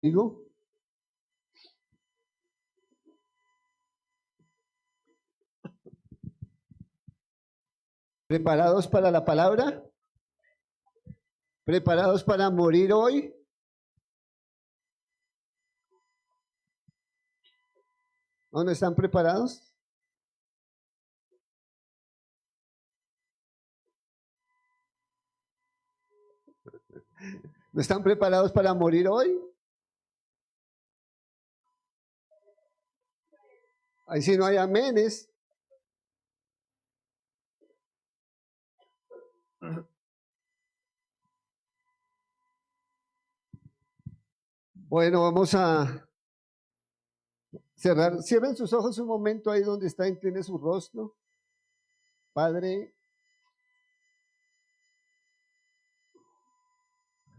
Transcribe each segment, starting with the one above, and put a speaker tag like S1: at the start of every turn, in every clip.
S1: Digo, ¿preparados para la palabra? ¿Preparados para morir hoy? ¿No están preparados? ¿No están preparados para morir hoy? Ahí sí no hay amenes. Bueno, vamos a cerrar. Cierren sus ojos un momento ahí donde está, incline su rostro. Padre,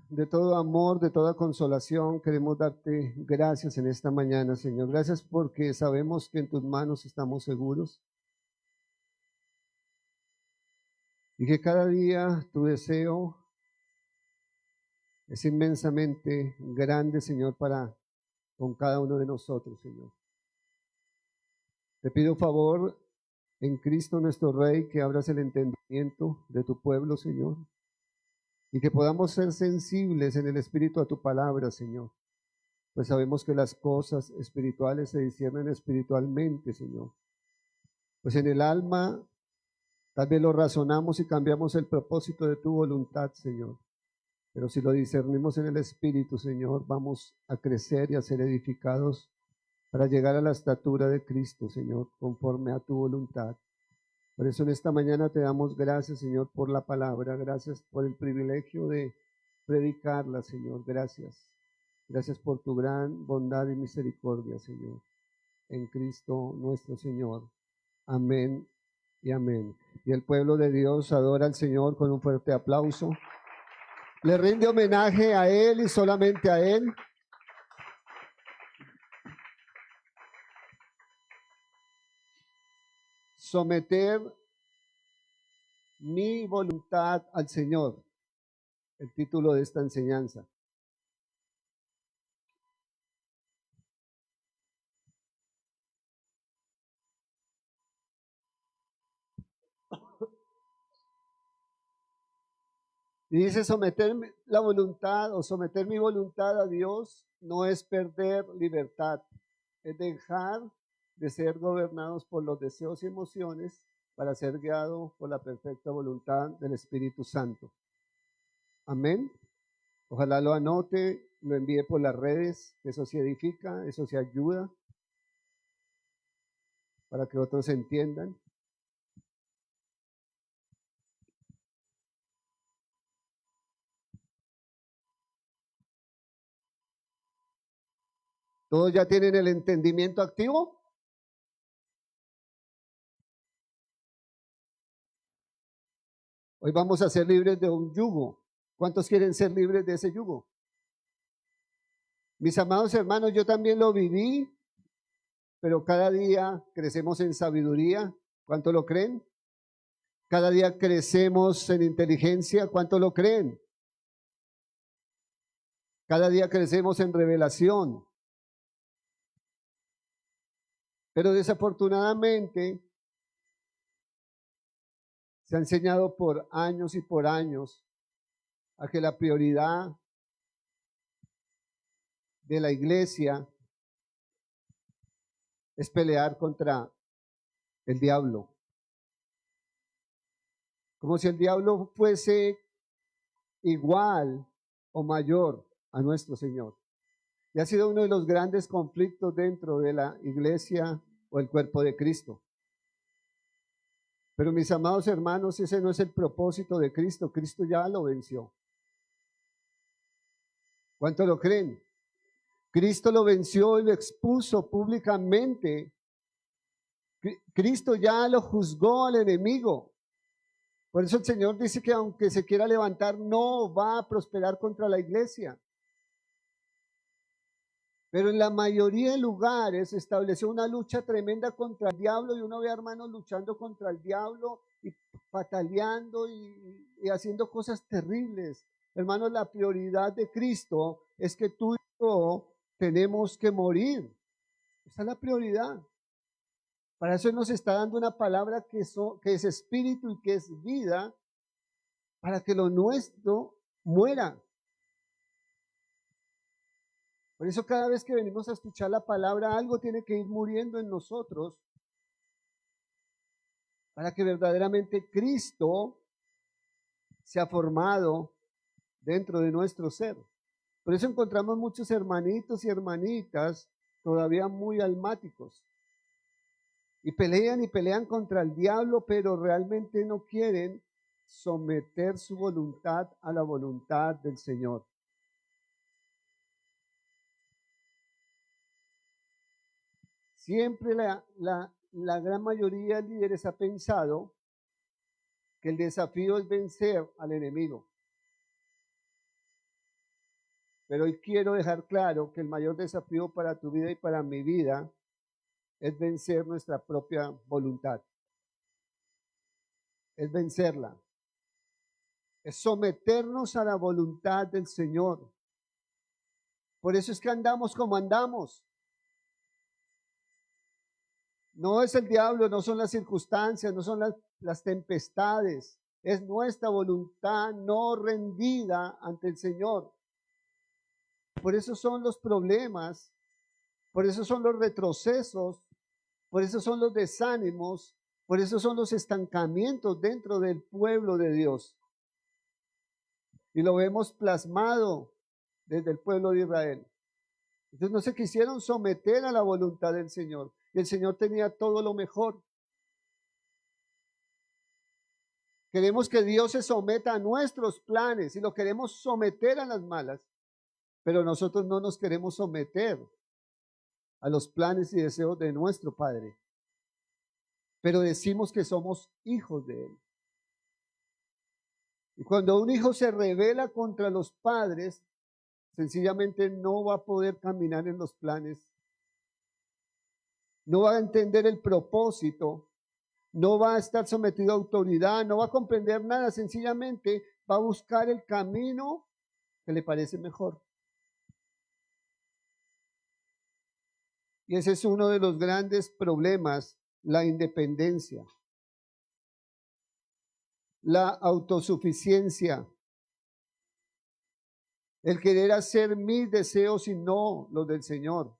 S1: de todo amor, de toda consolación, queremos darte gracias en esta mañana, Señor. Gracias porque sabemos que en tus manos estamos seguros y que cada día tu deseo es inmensamente grande, Señor, para con cada uno de nosotros, Señor. Te pido favor en Cristo nuestro Rey que abras el entendimiento de tu pueblo, Señor, y que podamos ser sensibles en el Espíritu a tu palabra, Señor. Pues sabemos que las cosas espirituales se disciernen espiritualmente, Señor. Pues en el alma tal vez lo razonamos y cambiamos el propósito de tu voluntad, Señor. Pero si lo discernimos en el Espíritu, Señor, vamos a crecer y a ser edificados para llegar a la estatura de Cristo, Señor, conforme a tu voluntad. Por eso en esta mañana te damos gracias, Señor, por la palabra. Gracias por el privilegio de predicarla, Señor. Gracias. Gracias por tu gran bondad y misericordia, Señor. En Cristo nuestro Señor. Amén y amén. Y el pueblo de Dios adora al Señor con un fuerte aplauso. Le rinde homenaje a Él y solamente a Él. Someter mi voluntad al Señor. El título de esta enseñanza. Y dice someter la voluntad o someter mi voluntad a Dios no es perder libertad, es dejar de ser gobernados por los deseos y emociones para ser guiado por la perfecta voluntad del Espíritu Santo. Amén. Ojalá lo anote, lo envíe por las redes, eso se edifica, eso se ayuda para que otros entiendan. ¿Todos ya tienen el entendimiento activo? Hoy vamos a ser libres de un yugo. ¿Cuántos quieren ser libres de ese yugo? Mis amados hermanos, yo también lo viví, pero cada día crecemos en sabiduría. ¿Cuánto lo creen? Cada día crecemos en inteligencia. ¿Cuánto lo creen? Cada día crecemos en revelación. Pero desafortunadamente se ha enseñado por años y por años a que la prioridad de la iglesia es pelear contra el diablo. Como si el diablo fuese igual o mayor a nuestro Señor. Y ha sido uno de los grandes conflictos dentro de la iglesia o el cuerpo de Cristo. Pero mis amados hermanos, ese no es el propósito de Cristo. Cristo ya lo venció. ¿Cuánto lo creen? Cristo lo venció y lo expuso públicamente. Cristo ya lo juzgó al enemigo. Por eso el Señor dice que aunque se quiera levantar, no va a prosperar contra la iglesia. Pero en la mayoría de lugares se estableció una lucha tremenda contra el diablo y uno ve a hermanos luchando contra el diablo y pataleando y haciendo cosas terribles. Hermanos, la prioridad de Cristo es que tú y yo tenemos que morir. Esa es la prioridad. Para eso Él nos está dando una palabra que es espíritu y que es vida, para que lo nuestro muera. Por eso cada vez que venimos a escuchar la palabra, algo tiene que ir muriendo en nosotros para que verdaderamente Cristo sea formado dentro de nuestro ser. Por eso encontramos muchos hermanitos y hermanitas todavía muy almáticos. Y pelean contra el diablo, pero realmente no quieren someter su voluntad a la voluntad del Señor. Siempre la gran mayoría de líderes ha pensado que el desafío es vencer al enemigo. Pero hoy quiero dejar claro que el mayor desafío para tu vida y para mi vida es vencer nuestra propia voluntad. Es vencerla. Es someternos a la voluntad del Señor. Por eso es que andamos como andamos. No es el diablo, no son las circunstancias, no son las tempestades. Es nuestra voluntad no rendida ante el Señor. Por eso son los problemas, por eso son los retrocesos, por eso son los desánimos, por eso son los estancamientos dentro del pueblo de Dios. Y lo vemos plasmado desde el pueblo de Israel. Entonces no se quisieron someter a la voluntad del Señor. Y el Señor tenía todo lo mejor. Queremos que Dios se someta a nuestros planes y lo queremos someter a las malas. Pero nosotros no nos queremos someter a los planes y deseos de nuestro Padre. Pero decimos que somos hijos de Él. Y cuando un hijo se rebela contra los padres, sencillamente no va a poder caminar en los planes. No va a entender el propósito. No va a estar sometido a autoridad. No va a comprender nada. Sencillamente va a buscar el camino que le parece mejor. Y ese es uno de los grandes problemas, la independencia, la autosuficiencia, el querer hacer mis deseos y no los del Señor.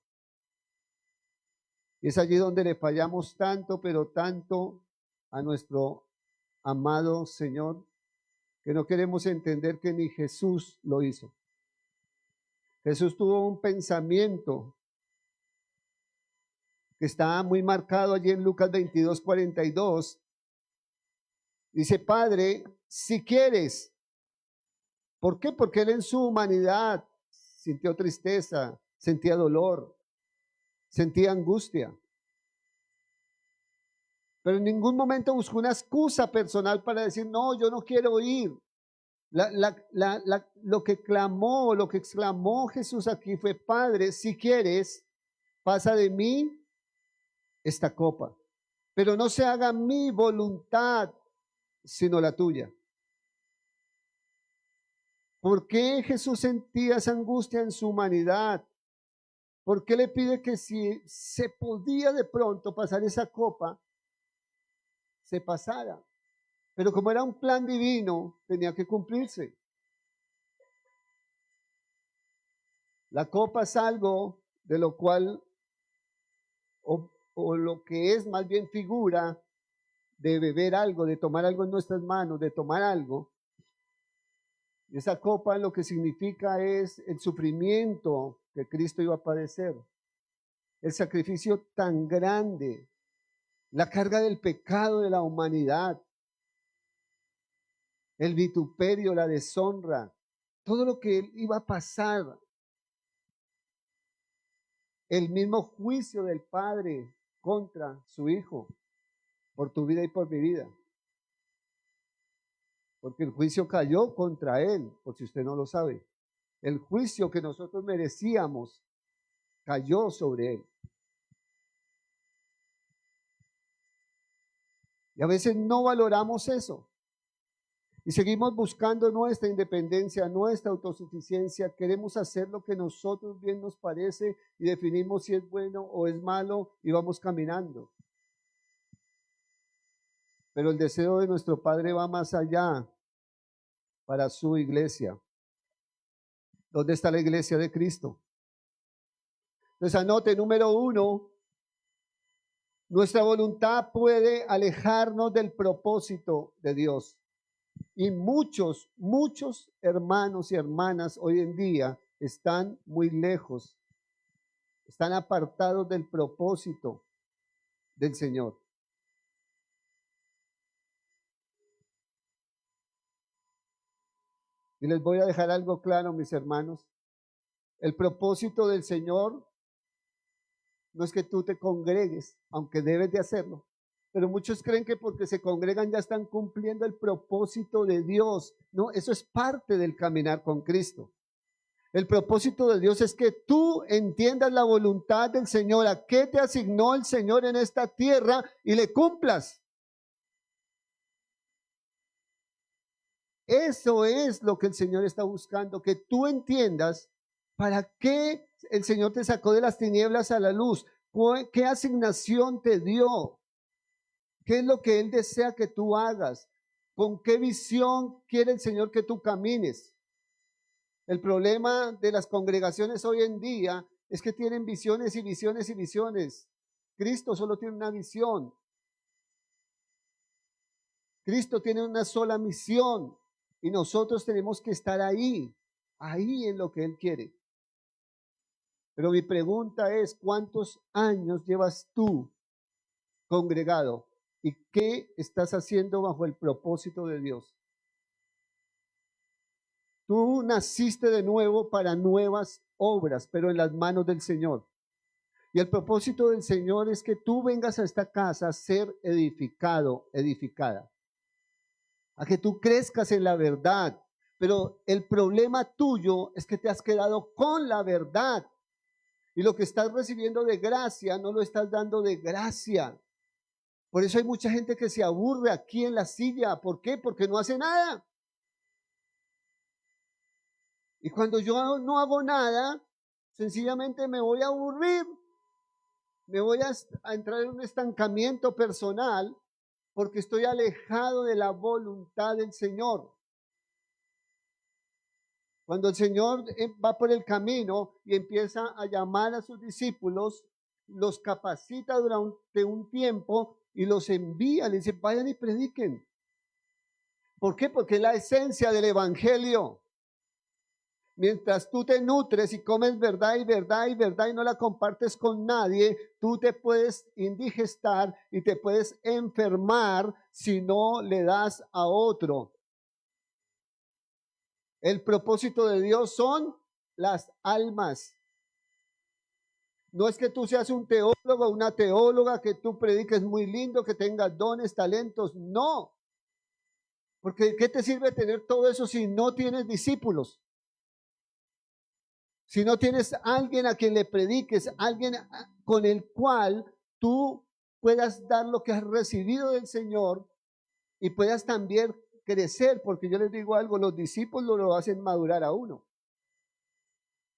S1: Y es allí donde le fallamos tanto, pero tanto a nuestro amado Señor, que no queremos entender que ni Jesús lo hizo. Jesús tuvo un pensamiento que está muy marcado allí en Lucas 22:42. Dice, Padre, si quieres. ¿Por qué? Porque él en su humanidad sintió tristeza, sentía dolor, sentía angustia. Pero en ningún momento buscó una excusa personal para decir, no, yo no quiero ir. Lo que clamó, lo que exclamó Jesús aquí fue, Padre, si quieres, pasa de mí esta copa. Pero no se haga mi voluntad, sino la tuya. ¿Por qué Jesús sentía esa angustia en su humanidad? ¿Por qué le pide que si se podía de pronto pasar esa copa, se pasara? Pero como era un plan divino, tenía que cumplirse. La copa es algo de lo cual, o lo que es más bien figura de beber algo, de tomar algo en nuestras manos, de tomar algo. Y esa copa lo que significa es el sufrimiento que Cristo iba a padecer, el sacrificio tan grande, la carga del pecado de la humanidad, el vituperio, la deshonra, todo lo que iba a pasar, el mismo juicio del Padre contra su Hijo, por tu vida y por mi vida. Porque el juicio cayó contra él, por si usted no lo sabe. El juicio que nosotros merecíamos cayó sobre él. Y a veces no valoramos eso. y seguimos buscando nuestra independencia, nuestra autosuficiencia, queremos hacer lo que nosotros bien nos parece y definimos si es bueno o es malo y vamos caminando. Pero el deseo de nuestro Padre va más allá para su iglesia. ¿Dónde está la iglesia de Cristo? Entonces anote, número 1, nuestra voluntad puede alejarnos del propósito de Dios. Y muchos hermanos y hermanas hoy en día están muy lejos, están apartados del propósito del Señor. Y les voy a dejar algo claro, mis hermanos. El propósito del Señor no es que tú te congregues, aunque debes de hacerlo. Pero muchos creen que porque se congregan ya están cumpliendo el propósito de Dios. No, eso es parte del caminar con Cristo. El propósito de Dios es que tú entiendas la voluntad del Señor, a qué te asignó el Señor en esta tierra y le cumplas. Eso es lo que el Señor está buscando, que tú entiendas para qué el Señor te sacó de las tinieblas a la luz, qué asignación te dio. ¿Qué es lo que Él desea que tú hagas? ¿Con qué visión quiere el Señor que tú camines? El problema de las congregaciones hoy en día es que tienen visiones y visiones y visiones. Cristo solo tiene una visión. Cristo tiene una sola misión y nosotros tenemos que estar ahí en lo que Él quiere. Pero mi pregunta es, ¿cuántos años llevas tú congregado? ¿Y qué estás haciendo bajo el propósito de Dios? Tú naciste de nuevo para nuevas obras, pero en las manos del Señor. Y el propósito del Señor es que tú vengas a esta casa a ser edificado, edificada. A que tú crezcas en la verdad. Pero el problema tuyo es que te has quedado con la verdad. Y lo que estás recibiendo de gracia no lo estás dando de gracia. Por eso hay mucha gente que se aburre aquí en la silla. ¿Por qué? Porque no hace nada. Y cuando yo no hago nada, sencillamente me voy a aburrir. Me voy a entrar en un estancamiento personal porque estoy alejado de la voluntad del Señor. Cuando el Señor va por el camino y empieza a llamar a sus discípulos, los capacita durante un tiempo y los envía, les dice, vayan y prediquen. ¿Por qué? Porque es la esencia del evangelio. Mientras tú te nutres y comes verdad y verdad y verdad y no la compartes con nadie, tú te puedes indigestar y te puedes enfermar si no le das a otro. El propósito de Dios son las almas. No es que tú seas un teólogo o una teóloga, que tú prediques muy lindo, que tengas dones, talentos. No. Porque ¿qué te sirve tener todo eso si no tienes discípulos? Si no tienes alguien a quien le prediques, alguien con el cual tú puedas dar lo que has recibido del Señor y puedas también crecer, porque yo les digo algo, los discípulos lo hacen madurar a uno.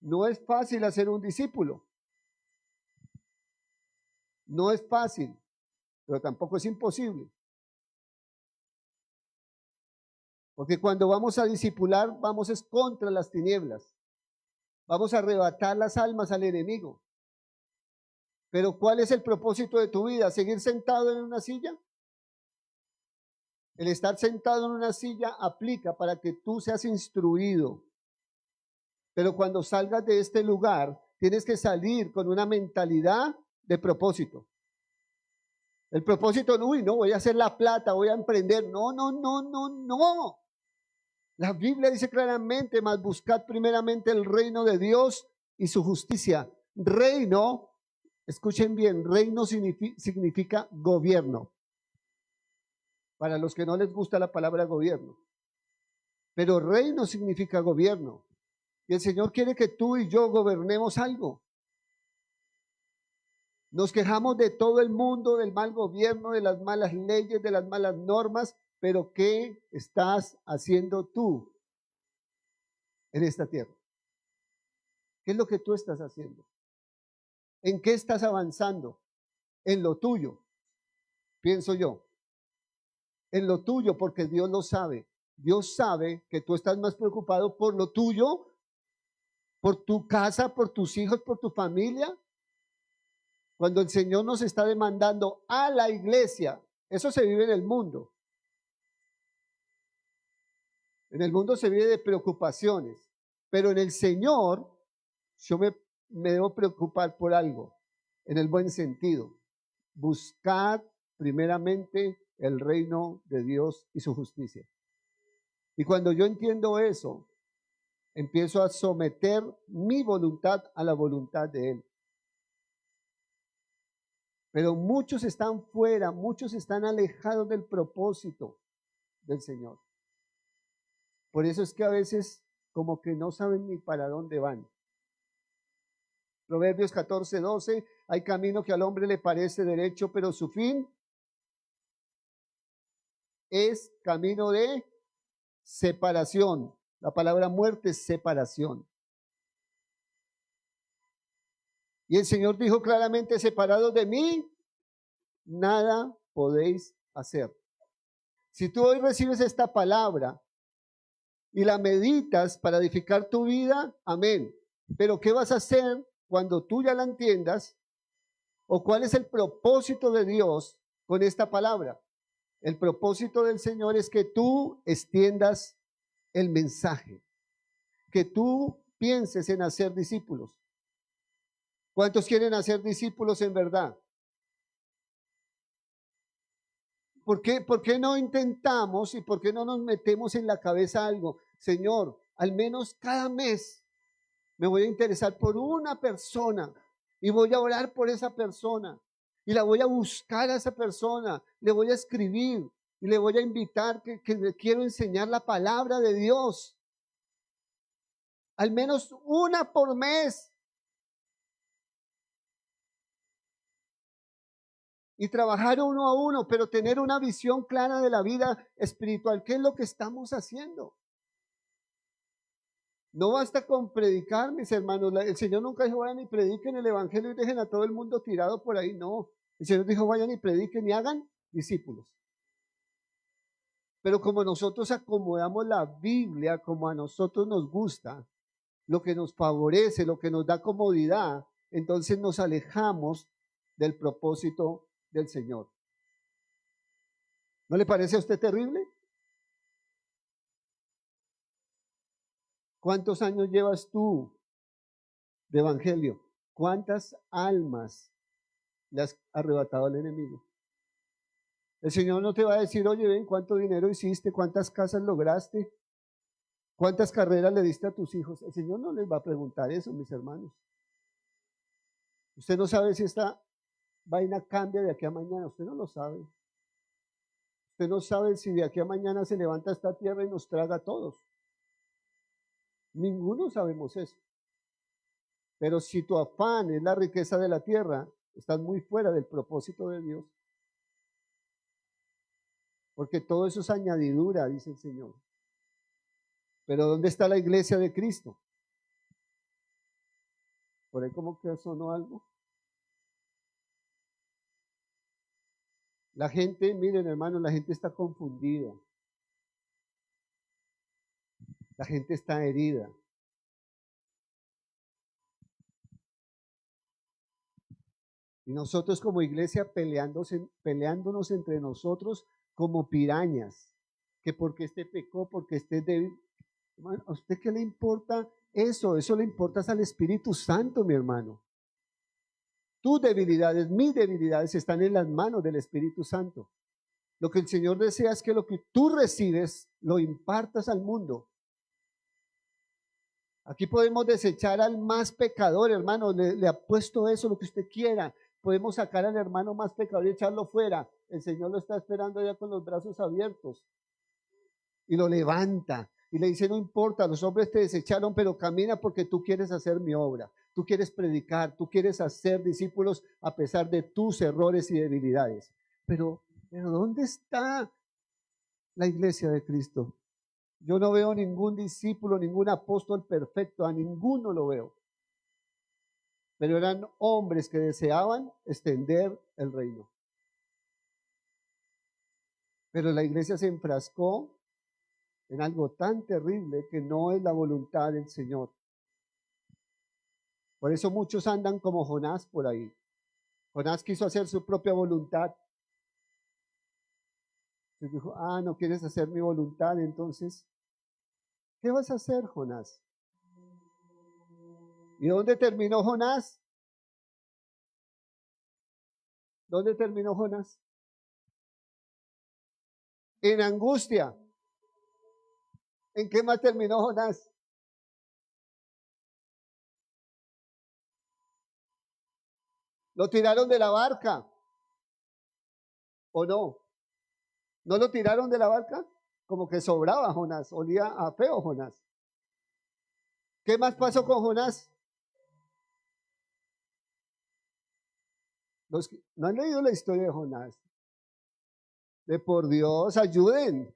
S1: No es fácil hacer un discípulo. No es fácil, pero tampoco es imposible. Porque cuando vamos a discipular, vamos es contra las tinieblas. Vamos a arrebatar las almas al enemigo. Pero ¿cuál es el propósito de tu vida? ¿Seguir sentado en una silla? El estar sentado en una silla aplica para que tú seas instruido. Pero cuando salgas de este lugar, tienes que salir con una mentalidad de propósito. El propósito, uy, no, voy a hacer la plata, voy a emprender. No, no, no, no, no. La Biblia dice claramente, mas buscad primeramente el reino de Dios y su justicia. Reino, escuchen bien, reino significa gobierno. Para los que no les gusta la palabra gobierno. Pero reino significa gobierno. Y el Señor quiere que tú y yo gobernemos algo. Nos quejamos de todo el mundo, del mal gobierno, de las malas leyes, de las malas normas, pero ¿qué estás haciendo tú en esta tierra? ¿Qué es lo que tú estás haciendo? ¿En qué estás avanzando? En lo tuyo, pienso yo. En lo tuyo, porque Dios lo sabe. Dios sabe que tú estás más preocupado por lo tuyo, por tu casa, por tus hijos, por tu familia. Cuando el Señor nos está demandando a la iglesia, eso se vive en el mundo. En el mundo se vive de preocupaciones, pero en el Señor yo me debo preocupar por algo, en el buen sentido. Buscar primeramente el reino de Dios y su justicia. Y cuando yo entiendo eso, empiezo a someter mi voluntad a la voluntad de Él. Pero muchos están fuera, muchos están alejados del propósito del Señor. Por eso es que a veces como que no saben ni para dónde van. Proverbios 14:12, hay camino que al hombre le parece derecho, pero su fin es camino de separación. La palabra muerte es separación. Y el Señor dijo claramente, separados de mí, nada podéis hacer. Si tú hoy recibes esta palabra y la meditas para edificar tu vida, amén. Pero ¿qué vas a hacer cuando tú ya la entiendas? ¿O cuál es el propósito de Dios con esta palabra? El propósito del Señor es que tú extiendas el mensaje, que tú pienses en hacer discípulos. ¿Cuántos quieren hacer discípulos en verdad? ¿Por qué no intentamos y por qué no nos metemos en la cabeza algo? Señor, al menos cada mes me voy a interesar por una persona y voy a orar por esa persona y la voy a buscar a esa persona, le voy a escribir y le voy a invitar que le quiero enseñar la palabra de Dios. Al menos una por mes. Y trabajar uno a uno, pero tener una visión clara de la vida espiritual. ¿Qué es lo que estamos haciendo? No basta con predicar, mis hermanos. El Señor nunca dijo, vayan y prediquen el Evangelio y dejen a todo el mundo tirado por ahí. No, el Señor dijo, vayan y prediquen y hagan discípulos. Pero como nosotros acomodamos la Biblia como a nosotros nos gusta, lo que nos favorece, lo que nos da comodidad, entonces nos alejamos del propósito del Señor. ¿No le parece a usted terrible? ¿Cuántos años llevas tú de evangelio? ¿Cuántas almas le has arrebatado al enemigo? El Señor no te va a decir, oye, ven, ¿cuánto dinero hiciste? ¿Cuántas casas lograste? ¿Cuántas carreras le diste a tus hijos? El Señor no les va a preguntar eso, mis hermanos. Usted no sabe si esta vaina cambia de aquí a mañana. Usted no lo sabe. Usted no sabe si de aquí a mañana se levanta esta tierra y nos traga a todos. Ninguno sabemos eso. Pero si tu afán es la riqueza de la tierra, estás muy fuera del propósito de Dios. Porque todo eso es añadidura, dice el Señor. Pero ¿dónde está la iglesia de Cristo? Por ahí como que sonó algo. La gente, miren hermanos, la gente está confundida. La gente está herida. Y nosotros como iglesia peleándonos entre nosotros como pirañas. Que porque este pecó, porque este es débil. Hermano, ¿a usted qué le importa eso? Eso le importa al Espíritu Santo, mi hermano. Tus debilidades, mis debilidades están en las manos del Espíritu Santo. Lo que el Señor desea es que lo que tú recibes lo impartas al mundo. Aquí podemos desechar al más pecador, hermano. Le apuesto eso, lo que usted quiera. Podemos sacar al hermano más pecador y echarlo fuera. El Señor lo está esperando ya con los brazos abiertos. Y lo levanta. Y le dice, no importa, los hombres te desecharon, pero camina porque tú quieres hacer mi obra. Tú quieres predicar, tú quieres hacer discípulos a pesar de tus errores y debilidades. Pero ¿dónde está La iglesia de Cristo. Yo no veo ningún discípulo, ningún apóstol perfecto, a ninguno lo veo. Pero eran hombres que deseaban extender el reino. Pero la iglesia se enfrascó en algo tan terrible que no es la voluntad del Señor. Por eso muchos andan como Jonás por ahí. Jonás quiso hacer su propia voluntad. Entonces dijo, no quieres hacer mi voluntad, entonces, ¿qué vas a hacer, Jonás? ¿Y dónde terminó Jonás? ¿Dónde terminó Jonás? En angustia. ¿En qué más terminó Jonás? ¿Lo tiraron de la barca? ¿O no? ¿No lo tiraron de la barca? Como que sobraba Jonás, olía a feo Jonás. ¿Qué más pasó con Jonás? Los que no han leído la historia de Jonás. De por Dios, ayuden.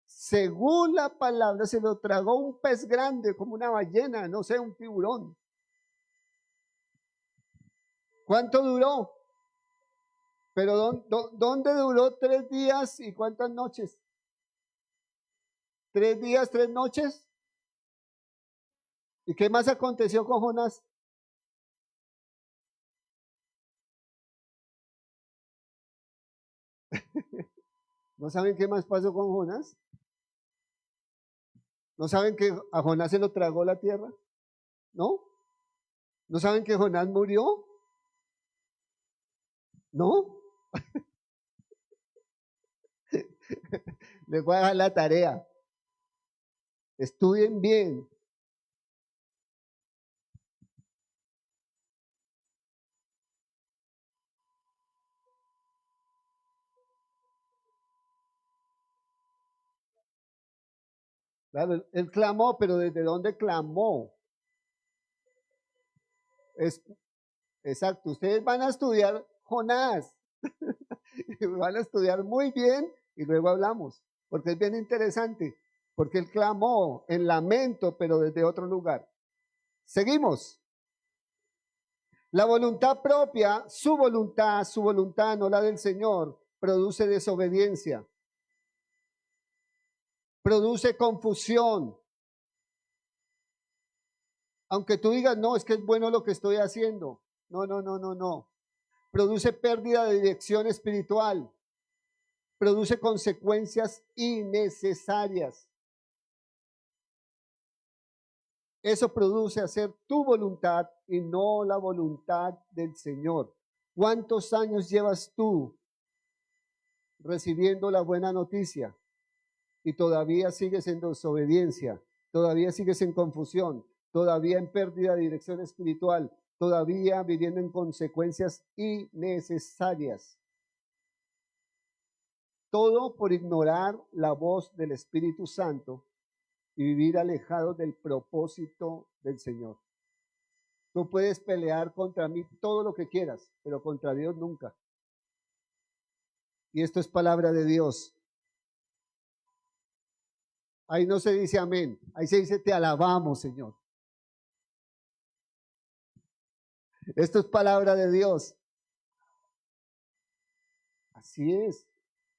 S1: Según la palabra, se lo tragó un pez grande, como una ballena, no sé, un tiburón. ¿Cuánto duró? Pero ¿dónde duró 3 días y cuántas noches? 3 días, 3 noches. ¿Y qué más aconteció con Jonás? ¿No saben qué más pasó con Jonás? ¿No saben que a Jonás se lo tragó la tierra? ¿No? ¿No saben que Jonás murió? ¿No? Les voy a dejar la tarea. Estudien bien. Claro, él clamó, pero ¿desde dónde clamó? Exacto, ustedes van a estudiar Jonás. Van a estudiar muy bien y luego hablamos, porque es bien interesante, porque él clamó en lamento, pero desde otro lugar. Seguimos. La voluntad propia, su voluntad, no la del Señor, produce desobediencia, produce confusión. Aunque tú digas, no, es que es bueno lo que estoy haciendo. No, no, no, no, no. Produce pérdida de dirección espiritual. Produce consecuencias innecesarias. Eso produce hacer tu voluntad y no la voluntad del Señor. ¿Cuántos años llevas tú recibiendo la buena noticia y todavía sigues en desobediencia, todavía sigues en confusión, todavía en pérdida de dirección espiritual, todavía viviendo en consecuencias innecesarias? Todo por ignorar la voz del Espíritu Santo y vivir alejados del propósito del Señor. Tú puedes pelear contra mí todo lo que quieras, pero contra Dios nunca. Y esto es palabra de Dios. Ahí no se dice amén, ahí se dice te alabamos, Señor. Esto es palabra de Dios. Así es.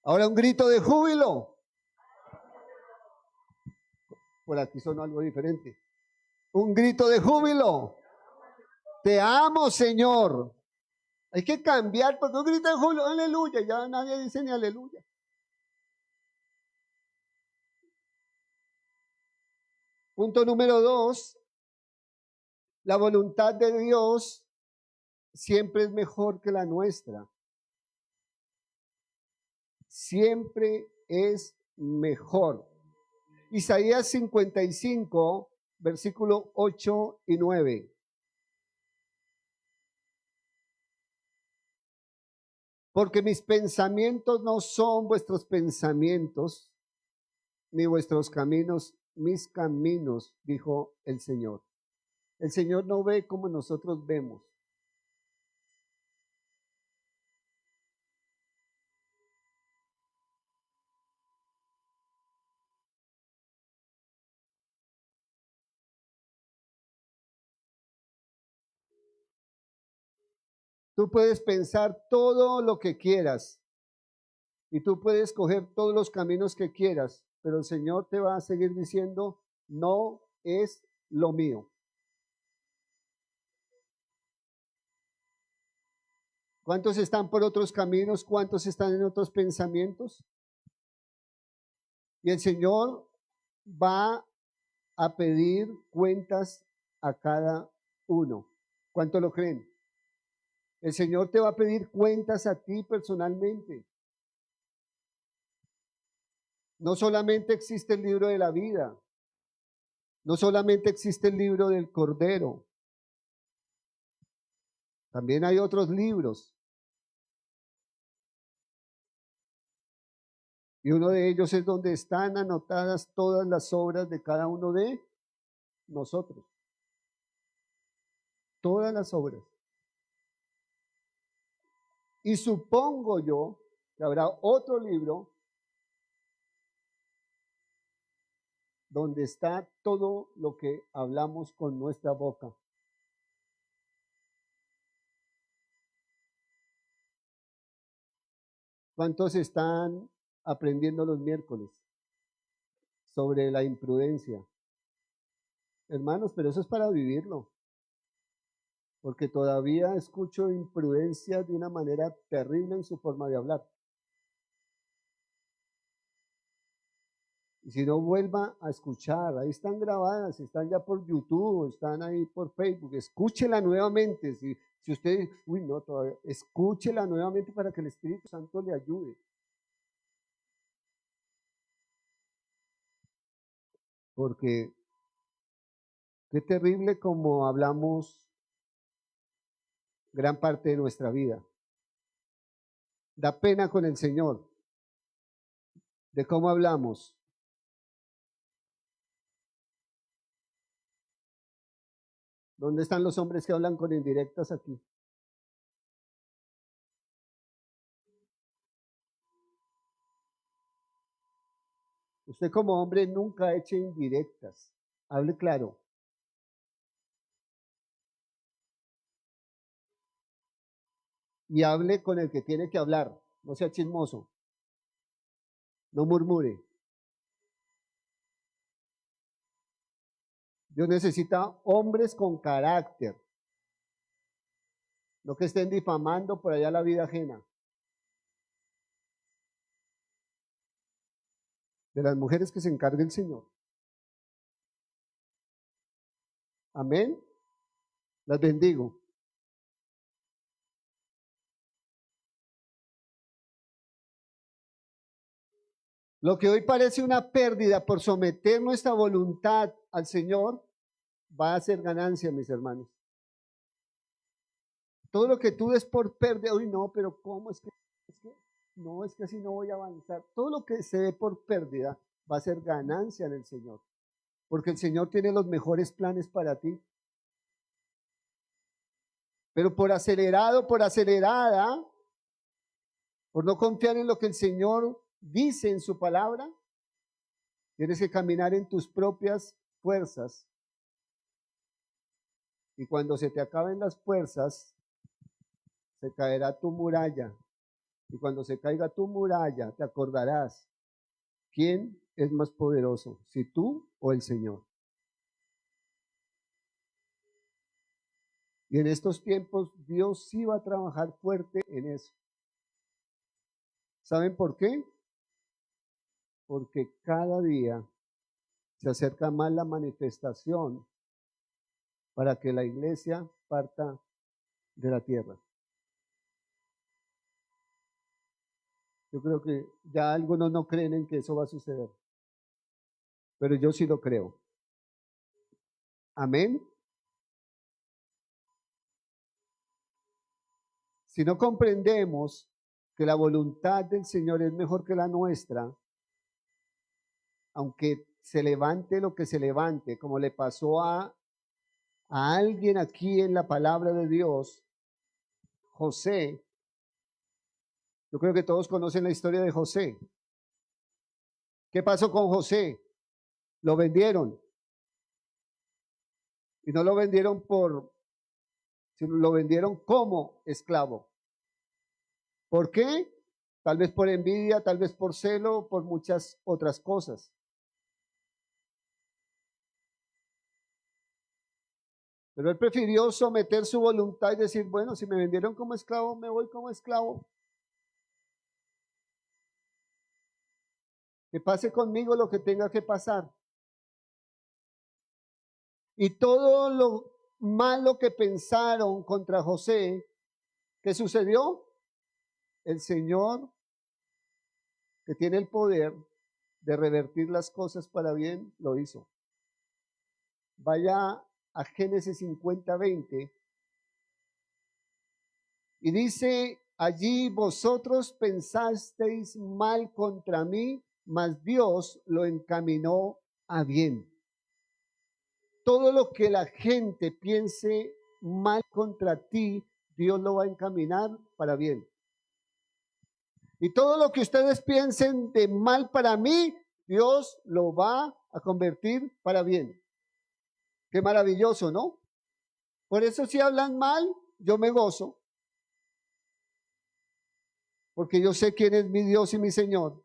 S1: Ahora un grito de júbilo. Por aquí sonó algo diferente. Un grito de júbilo. Te amo, Señor. Hay que cambiar, porque un grito de júbilo, aleluya, ya nadie dice ni aleluya. Punto número 2, la voluntad de Dios siempre es mejor que la nuestra. Siempre es mejor. Isaías 55, versículo 8 y 9. Porque mis pensamientos no son vuestros pensamientos, ni vuestros caminos mis caminos, dijo el Señor. El Señor no ve como nosotros vemos. Tú puedes pensar todo lo que quieras y tú puedes coger todos los caminos que quieras, pero el Señor te va a seguir diciendo, no es lo mío. ¿Cuántos están por otros caminos? ¿Cuántos están en otros pensamientos? Y el Señor va a pedir cuentas a cada uno. ¿Cuánto lo creen? El Señor te va a pedir cuentas a ti personalmente. No solamente existe el libro de la vida, no solamente existe el libro del Cordero, también hay otros libros. Y uno de ellos es donde están anotadas todas las obras de cada uno de nosotros. Todas las obras. Y supongo yo que habrá otro libro donde está todo lo que hablamos con nuestra boca. ¿Cuántos están aprendiendo los miércoles sobre la imprudencia? Hermanos, pero eso es para vivirlo. Porque todavía escucho imprudencia de una manera terrible en su forma de hablar. Y si no, vuelva a escuchar, ahí están grabadas, están ya por YouTube, están ahí por Facebook, escúchela nuevamente, si usted, no, todavía, escúchela nuevamente para que el Espíritu Santo le ayude. Porque qué terrible como hablamos gran parte de nuestra vida. Da pena con el Señor de cómo hablamos. ¿Dónde están los hombres que hablan con indirectas aquí? Usted como hombre nunca eche indirectas. Hable claro. Y hable con el que tiene que hablar. No sea chismoso. No murmure. Dios necesita hombres con carácter. No que estén difamando por allá la vida ajena. De las mujeres que se encargue el Señor. Amén. Las bendigo. Lo que hoy parece una pérdida por someter nuestra voluntad al Señor, va a ser ganancia, mis hermanos. Todo lo que tú des por pérdida, uy, no, pero ¿cómo es que no, es que así no voy a avanzar? Todo lo que se dé por pérdida va a ser ganancia en el Señor, porque el Señor tiene los mejores planes para ti. Pero por acelerado, por acelerada, por no confiar en lo que el Señor dice en su palabra, tienes que caminar en tus propias fuerzas. Y cuando se te acaben las fuerzas, se caerá tu muralla. Y cuando se caiga tu muralla, te acordarás quién es más poderoso, si tú o el Señor. Y en estos tiempos Dios sí va a trabajar fuerte en eso. ¿Saben por qué? Porque cada día se acerca más la manifestación para que la iglesia parta de la tierra. Yo creo que ya algunos no creen en que eso va a suceder, pero yo sí lo creo. Amén. Si no comprendemos que la voluntad del Señor es mejor que la nuestra, aunque se levante lo que se levante, como le pasó a alguien aquí en la palabra de Dios, José. Yo creo que todos conocen la historia de José. ¿Qué pasó con José? Lo vendieron. Y no lo vendieron por sino lo vendieron como esclavo. ¿Por qué? Tal vez por envidia, tal vez por celo, por muchas otras cosas. Pero él prefirió someter su voluntad y decir, bueno, si me vendieron como esclavo, me voy como esclavo. Que pase conmigo lo que tenga que pasar. Y todo lo malo que pensaron contra José, ¿qué sucedió? El Señor, que tiene el poder de revertir las cosas para bien, lo hizo. Vaya a Génesis 50:20 y dice, allí vosotros pensasteis mal contra mí, mas Dios lo encaminó a bien. Todo lo que la gente piense mal contra ti, Dios lo va a encaminar para bien. Y todo lo que ustedes piensen de mal para mí, Dios lo va a convertir para bien. Qué maravilloso, ¿no? Por eso si hablan mal, yo me gozo. Porque yo sé quién es mi Dios y mi Señor.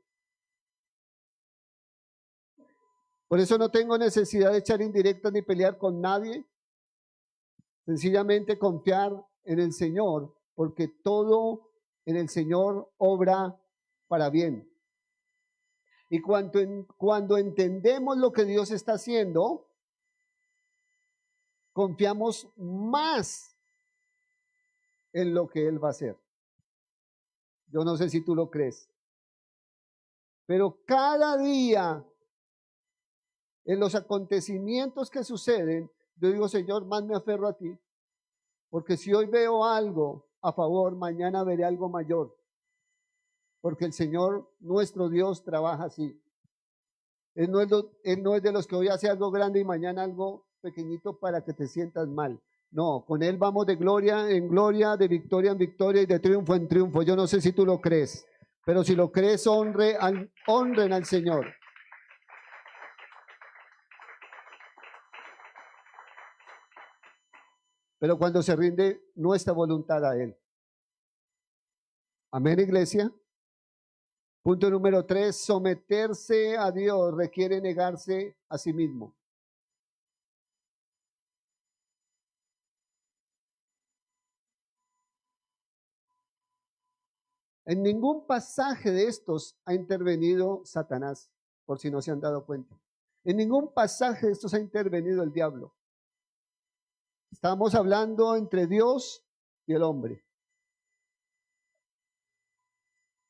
S1: Por eso no tengo necesidad de echar indirectas ni pelear con nadie. Sencillamente confiar en el Señor, porque todo en el Señor obra para bien. Y cuando entendemos lo que Dios está haciendo, confiamos más en lo que Él va a hacer. Yo no sé si tú lo crees, pero cada día en los acontecimientos que suceden, yo digo, Señor, más me aferro a ti, porque si hoy veo algo a favor, mañana veré algo mayor, porque el Señor, nuestro Dios, trabaja así. Él no es de los que hoy hace algo grande y mañana algo pequeñito para que te sientas mal. No, con Él vamos de gloria en gloria, de victoria en victoria y de triunfo en triunfo. Yo no sé si tú lo crees, pero si lo crees, honren al Señor. Pero cuando se rinde nuestra voluntad a Él. Amén, iglesia. Punto número 3, someterse a Dios requiere negarse a sí mismo. En ningún pasaje de estos ha intervenido Satanás, por si no se han dado cuenta. En ningún pasaje de estos ha intervenido el diablo. Estamos hablando entre Dios y el hombre.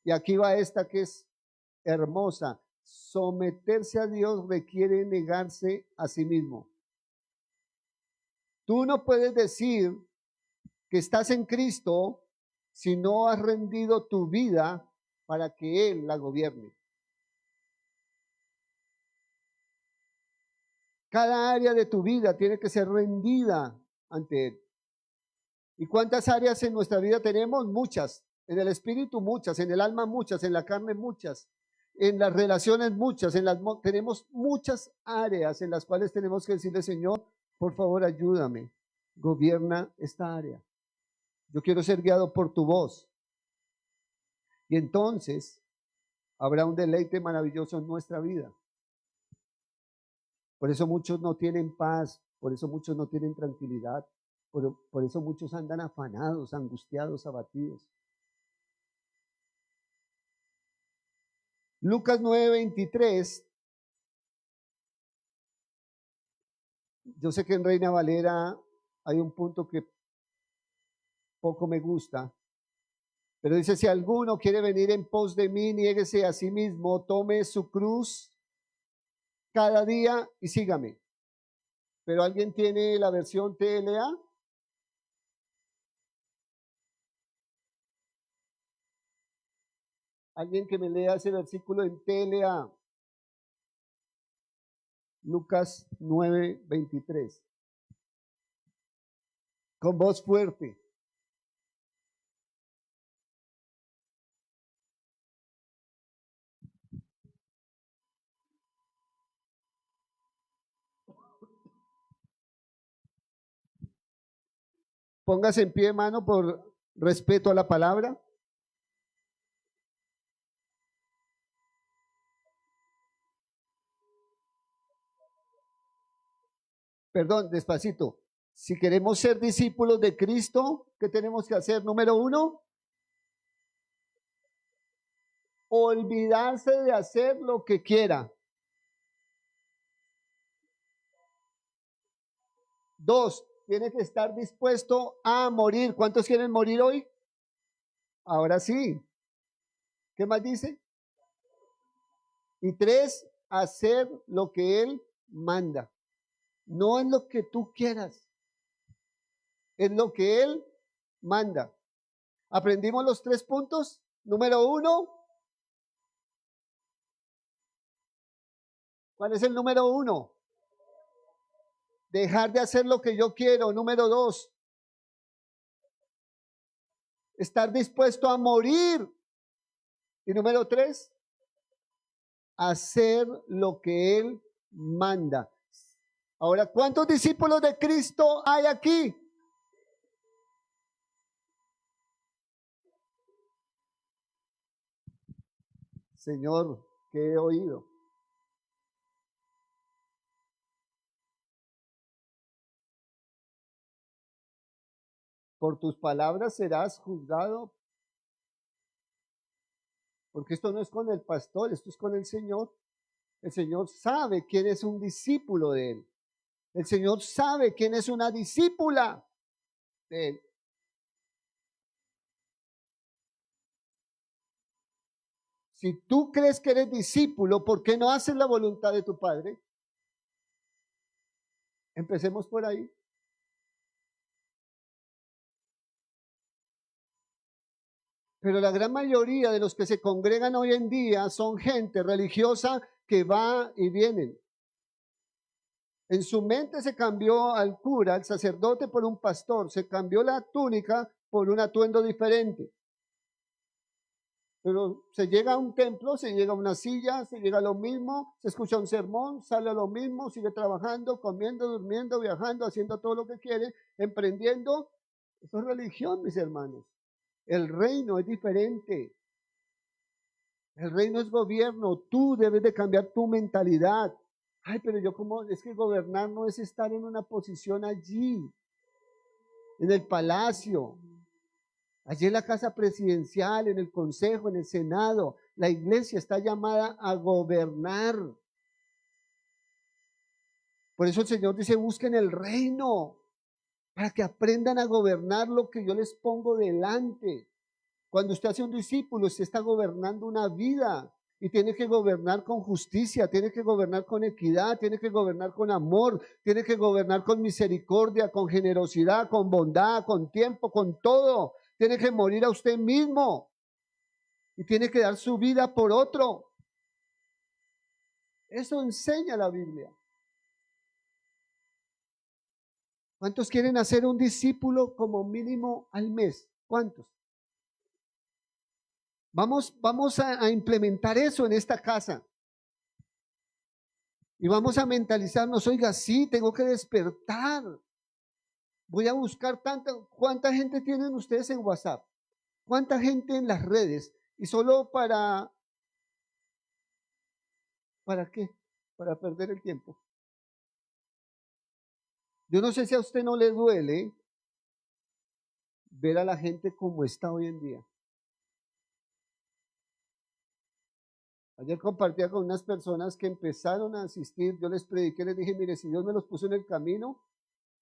S1: Y aquí va esta que es hermosa. Someterse a Dios requiere negarse a sí mismo. Tú no puedes decir que estás en Cristo si no has rendido tu vida para que Él la gobierne. Cada área de tu vida tiene que ser rendida ante Él. ¿Y cuántas áreas en nuestra vida tenemos? Muchas. En el espíritu muchas, en el alma muchas, en la carne muchas, en las relaciones muchas, tenemos muchas áreas en las cuales tenemos que decirle, Señor, por favor ayúdame, gobierna esta área. Yo quiero ser guiado por tu voz. Y entonces habrá un deleite maravilloso en nuestra vida. Por eso muchos no tienen paz, por eso muchos no tienen tranquilidad, por eso muchos andan afanados, angustiados, abatidos. Lucas 9:23. Yo sé que en Reina Valera hay un punto que poco me gusta, pero dice, si alguno quiere venir en pos de mí, niéguese a sí mismo, tome su cruz cada día y sígame. ¿Pero alguien tiene la versión TLA? Alguien que me lea ese versículo en TLA. Lucas 9:23. Con voz fuerte. Póngase en pie, hermano, por respeto a la palabra. Perdón, despacito. Si queremos ser discípulos de Cristo, ¿qué tenemos que hacer? Número uno, olvidarse de hacer lo que quiera. Dos, tiene que estar dispuesto a morir. ¿Cuántos quieren morir hoy? Ahora sí. ¿Qué más dice? Y tres, hacer lo que Él manda. No es lo que tú quieras, es lo que Él manda. ¿Aprendimos los 3 puntos? Número 1. ¿Cuál es el número 1? Dejar de hacer lo que yo quiero. Número 2. Estar dispuesto a morir. Y número 3. Hacer lo que Él manda. Ahora, ¿cuántos discípulos de Cristo hay aquí? Señor, ¿qué he oído? Por tus palabras serás juzgado, porque esto no es con el pastor, esto es con el Señor. El Señor sabe quién es un discípulo de Él. El Señor sabe quién es una discípula de Él. Si tú crees que eres discípulo, ¿por qué no haces la voluntad de tu Padre? Empecemos por ahí. Pero la gran mayoría de los que se congregan hoy en día son gente religiosa que va y vienen. En su mente se cambió al cura, al sacerdote por un pastor, se cambió la túnica por un atuendo diferente. Pero se llega a un templo, se llega a una silla, se llega a lo mismo, se escucha un sermón, sale a lo mismo, sigue trabajando, comiendo, durmiendo, viajando, haciendo todo lo que quiere, emprendiendo. Eso es religión, mis hermanos. El reino es diferente. El reino es gobierno. Tú debes de cambiar tu mentalidad. Ay, pero yo como, es que gobernar no es estar en una posición allí, en el palacio. Allí en la casa presidencial, en el consejo, en el senado, la iglesia está llamada a gobernar. Por eso el Señor dice, busquen el reino, para que aprendan a gobernar lo que yo les pongo delante. Cuando usted hace un discípulo, usted está gobernando una vida y tiene que gobernar con justicia, tiene que gobernar con equidad, tiene que gobernar con amor, tiene que gobernar con misericordia, con generosidad, con bondad, con tiempo, con todo. Tiene que morir a usted mismo y tiene que dar su vida por otro. Eso enseña la Biblia. ¿Cuántos quieren hacer un discípulo como mínimo al mes? ¿Cuántos? Vamos a implementar eso en esta casa. Y vamos a mentalizarnos, oiga, sí, tengo que despertar. Voy a buscar ¿cuánta gente tienen ustedes en WhatsApp? ¿Cuánta gente en las redes? Y solo ¿para qué? Para perder el tiempo. Yo no sé si a usted no le duele ver a la gente como está hoy en día. Ayer compartía con unas personas que empezaron a asistir, yo les prediqué, les dije, mire, si Dios me los puso en el camino,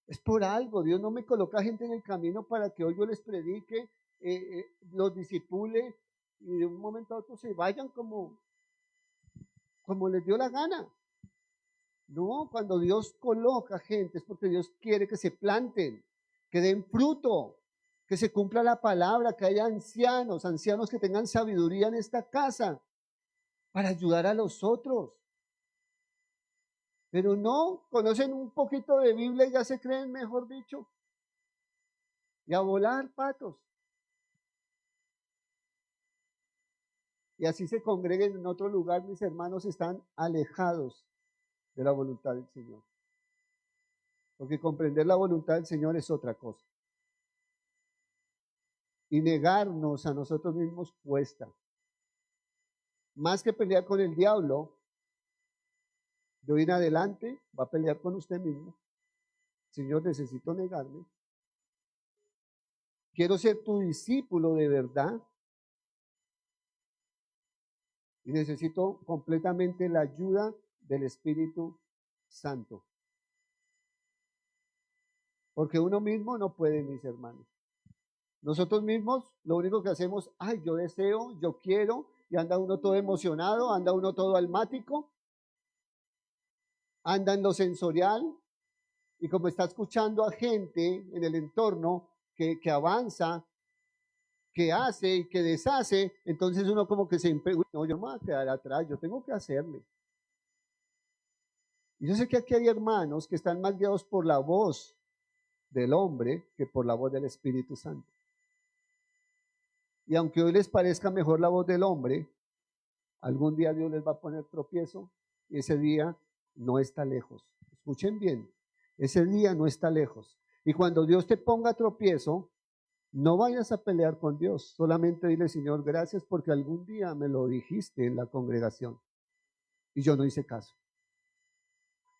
S1: es por algo. Dios no me coloca gente en el camino para que hoy yo les predique, los disipule y de un momento a otro se vayan como les dio la gana. No, cuando Dios coloca gente es porque Dios quiere que se planten, que den fruto, que se cumpla la palabra, que haya ancianos, ancianos que tengan sabiduría en esta casa para ayudar a los otros. Pero no, conocen un poquito de Biblia y ya se creen, mejor dicho, y a volar patos. Y así se congreguen en otro lugar, mis hermanos están alejados de la voluntad del Señor. Porque comprender la voluntad del Señor es otra cosa. y negarnos a nosotros mismos cuesta. Más que pelear con el diablo, de hoy en adelante va a pelear con usted mismo. Señor, necesito negarme. Quiero ser tu discípulo de verdad. Y necesito completamente la ayuda del Espíritu Santo. Porque uno mismo no puede, mis hermanos. Nosotros mismos lo único que hacemos, ay, yo deseo, yo quiero, y anda uno todo emocionado, anda uno todo almático, anda en lo sensorial, y como está escuchando a gente en el entorno que avanza, que hace y que deshace, entonces uno como que se impega, no, yo no me voy a quedar atrás, yo tengo que hacerle. Y yo sé que aquí hay hermanos que están más guiados por la voz del hombre que por la voz del Espíritu Santo. Y aunque hoy les parezca mejor la voz del hombre, algún día Dios les va a poner tropiezo y ese día no está lejos. Escuchen bien, ese día no está lejos. Y cuando Dios te ponga tropiezo, no vayas a pelear con Dios, solamente dile, Señor, gracias porque algún día me lo dijiste en la congregación y yo no hice caso.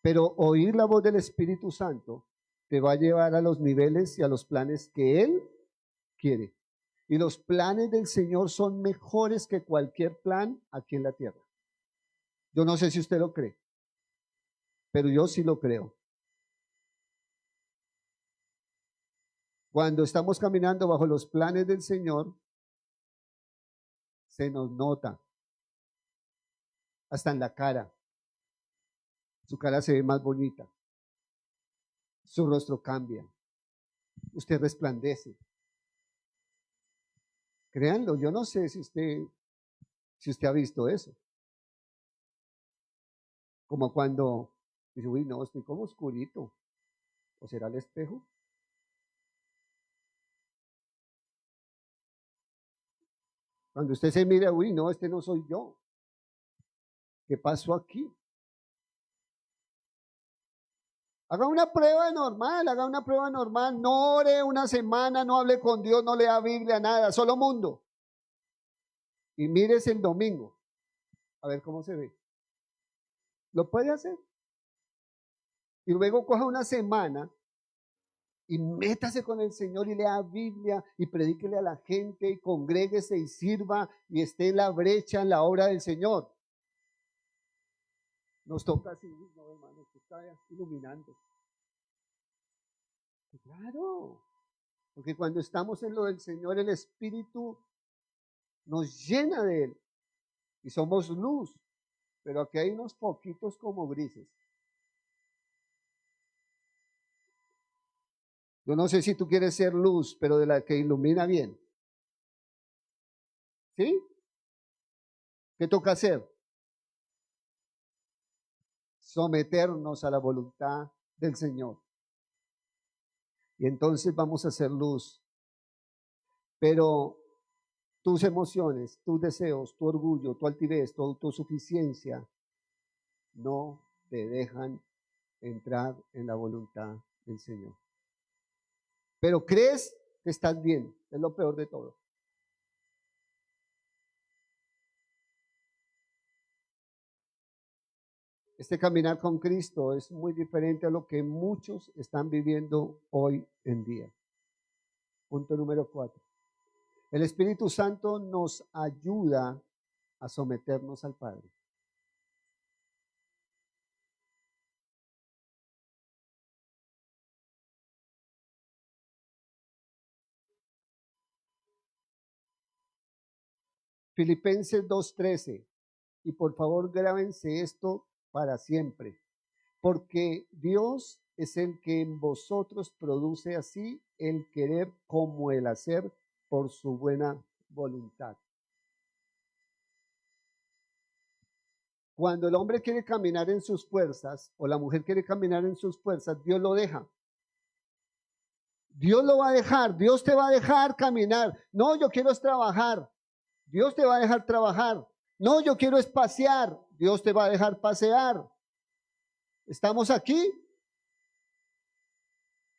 S1: Pero oír la voz del Espíritu Santo te va a llevar a los niveles y a los planes que Él quiere. Y los planes del Señor son mejores que cualquier plan aquí en la tierra. Yo no sé si usted lo cree, pero yo sí lo creo. Cuando estamos caminando bajo los planes del Señor, se nos nota, hasta en la cara. Su cara se ve más bonita, su rostro cambia, usted resplandece. Créanlo, yo no sé si usted ha visto eso. Como cuando dice, uy, no, estoy como oscurito. ¿O será el espejo? Cuando usted se mira, uy, no, este no soy yo. ¿Qué pasó aquí? Haga una prueba normal, no ore una semana, no hable con Dios, no lea Biblia, nada, solo mundo. Y mírese el domingo, a ver cómo se ve. ¿Lo puede hacer? Y luego coja una semana y métase con el Señor y lea Biblia y predíquele a la gente y congréguese y sirva y esté en la brecha, en la obra del Señor. Nos toca así, no, hermano, usted está iluminando. Claro, porque cuando estamos en lo del Señor, el Espíritu nos llena de Él y somos luz, pero aquí hay unos poquitos como grises. Yo no sé si tú quieres ser luz, pero de la que ilumina bien. ¿Sí? ¿Qué toca hacer? Someternos a la voluntad del Señor. Y entonces vamos a hacer luz. Pero tus emociones, tus deseos, tu orgullo, tu altivez, tu autosuficiencia no te dejan entrar en la voluntad del Señor. Pero crees que estás bien, es lo peor de todo. Este caminar con Cristo es muy diferente a lo que muchos están viviendo hoy en día. Punto número 4. El Espíritu Santo nos ayuda a someternos al Padre. Filipenses 2:13. Y por favor grábense esto para siempre. Porque Dios es el que en vosotros produce así el querer como el hacer por su buena voluntad. Cuando el hombre quiere caminar en sus fuerzas o la mujer quiere caminar en sus fuerzas, Dios lo deja. Dios lo va a dejar, Dios te va a dejar caminar. No, yo quiero es trabajar. Dios te va a dejar trabajar. No, yo quiero es pasear. Dios te va a dejar pasear. ¿Estamos aquí?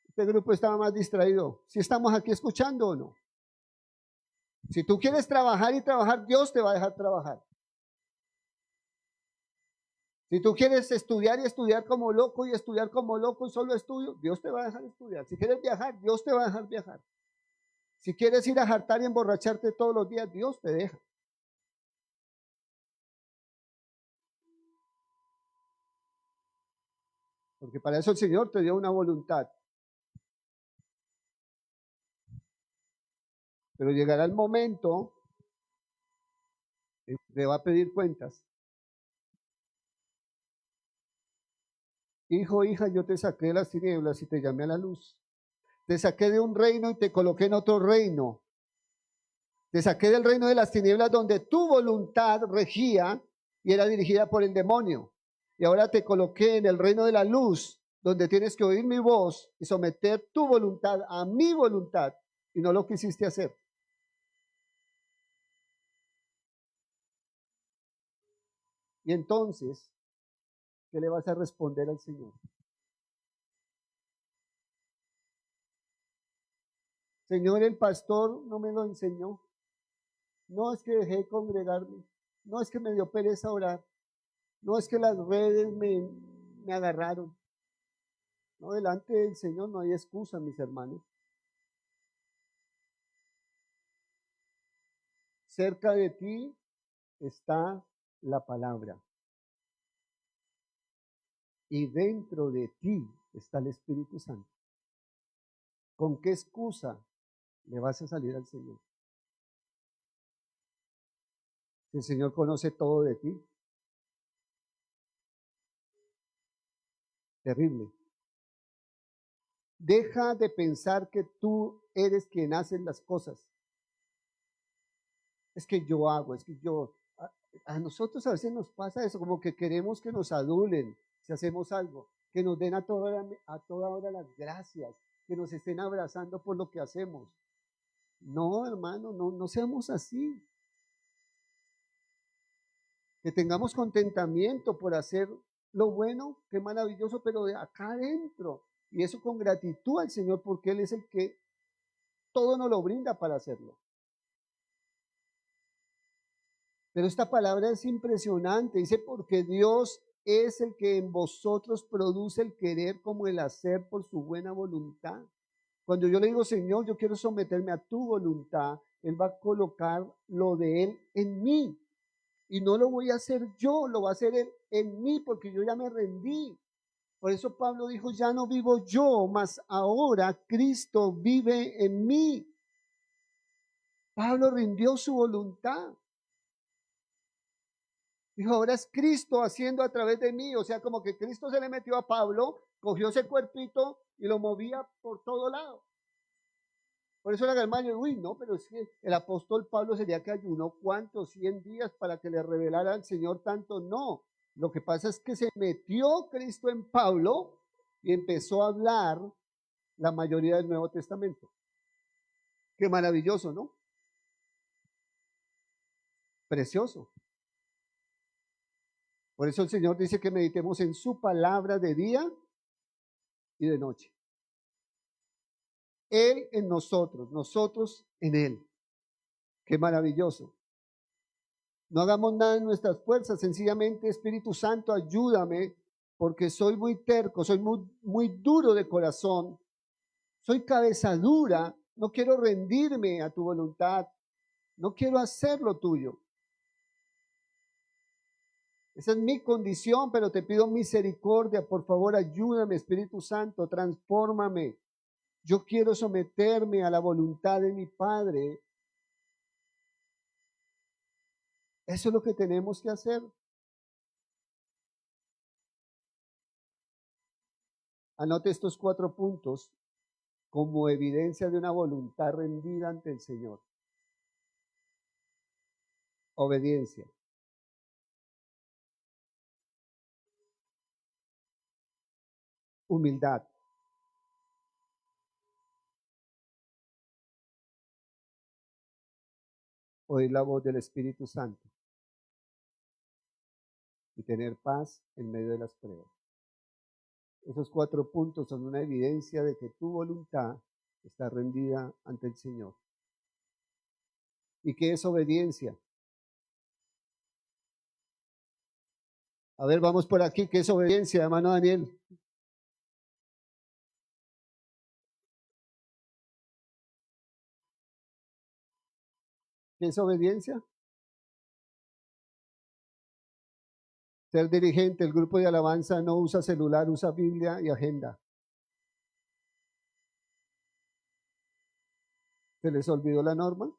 S1: Este grupo estaba más distraído. ¿Si estamos aquí escuchando o no? Si tú quieres trabajar y trabajar, Dios te va a dejar trabajar. Si tú quieres estudiar y estudiar como loco y estudiar como loco y solo estudio, Dios te va a dejar estudiar. Si quieres viajar, Dios te va a dejar viajar. Si quieres ir a jartar y emborracharte todos los días, Dios te deja. Porque para eso el Señor te dio una voluntad. Pero llegará el momento en que te va a pedir cuentas. Hijo, hija, yo te saqué de las tinieblas y te llamé a la luz. Te saqué de un reino y te coloqué en otro reino. Te saqué del reino de las tinieblas donde tu voluntad regía y era dirigida por el demonio. Y ahora te coloqué en el reino de la luz, donde tienes que oír mi voz y someter tu voluntad a mi voluntad, y no lo quisiste hacer. Y entonces, ¿qué le vas a responder al Señor? Señor, el pastor no me lo enseñó. No es que dejé de congregarme. No es que me dio pereza orar. No es que las redes me agarraron. No, delante del Señor no hay excusa, mis hermanos. Cerca de ti está la palabra. Y dentro de ti está el Espíritu Santo. ¿Con qué excusa le vas a salir al Señor? El Señor conoce todo de ti. Terrible. Deja de pensar que tú eres quien hace las cosas. Es que yo hago, es que yo... A nosotros a veces nos pasa eso, como que queremos que nos adulen si hacemos algo, que nos den a toda hora las gracias, que nos estén abrazando por lo que hacemos. No, hermano, no seamos así. Que tengamos contentamiento por hacer lo bueno, qué maravilloso, pero de acá adentro. Y eso con gratitud al Señor, porque Él es el que todo nos lo brinda para hacerlo. Pero esta palabra es impresionante. Dice, porque Dios es el que en vosotros produce el querer como el hacer por su buena voluntad. Cuando yo le digo, Señor, yo quiero someterme a tu voluntad, Él va a colocar lo de Él en mí. Y no lo voy a hacer yo, lo va a hacer Él en mí, porque yo ya me rendí. Por eso Pablo dijo, ya no vivo yo, mas ahora Cristo vive en mí. Pablo rindió su voluntad. Dijo, ahora es Cristo haciendo a través de mí. O sea, como que Cristo se le metió a Pablo, cogió ese cuerpito y lo movía por todo lado. Por eso la hermana, uy, no, pero es que el apóstol Pablo sería que ayunó cuántos, 100 días para que le revelara al Señor tanto. No, lo que pasa es que se metió Cristo en Pablo y empezó a hablar la mayoría del Nuevo Testamento. Qué maravilloso, ¿no? Precioso. Por eso el Señor dice que meditemos en su palabra de día y de noche. Él en nosotros, nosotros en Él. Qué maravilloso. No hagamos nada en nuestras fuerzas, sencillamente Espíritu Santo, ayúdame, porque soy muy terco, soy muy duro de corazón, soy cabeza dura, no quiero rendirme a tu voluntad, no quiero hacer lo tuyo. Esa es mi condición, pero te pido misericordia, por favor, ayúdame, Espíritu Santo, transfórmame. Yo quiero someterme a la voluntad de mi Padre. Eso es lo que tenemos que hacer. Anote estos 4 puntos como evidencia de una voluntad rendida ante el Señor. Obediencia. Humildad. Oír la voz del Espíritu Santo. Y tener paz en medio de las pruebas. Esos 4 puntos son una evidencia de que tu voluntad está rendida ante el Señor. ¿Y qué es obediencia? A ver, vamos por aquí. ¿Qué es obediencia, hermano Daniel? ¿Qué es obediencia? Ser dirigente. El grupo de alabanza no usa celular, usa Biblia y agenda. ¿Se les olvidó la norma?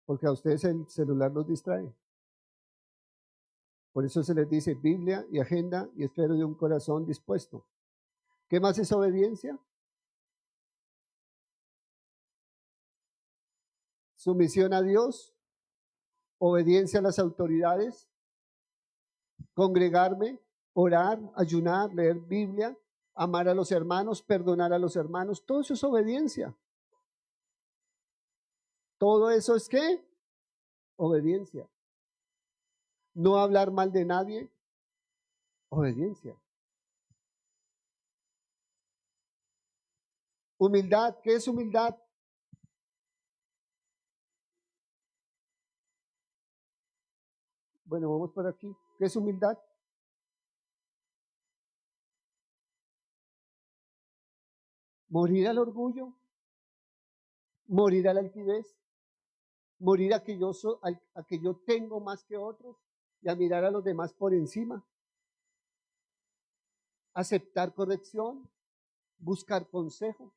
S1: Porque a ustedes el celular los distrae. Por eso se les dice Biblia y agenda y espero de un corazón dispuesto. ¿Qué más es obediencia? Sumisión a Dios, obediencia a las autoridades, congregarme, orar, ayunar, leer Biblia, amar a los hermanos, perdonar a los hermanos. Todo eso es obediencia. ¿Todo eso es qué? Obediencia. No hablar mal de nadie, obediencia. Humildad, ¿qué es humildad? Bueno, vamos por aquí. ¿Qué es humildad? Morir al orgullo, morir a la altivez, morir a que a que yo tengo más que otros y a mirar a los demás por encima. Aceptar corrección, buscar consejo.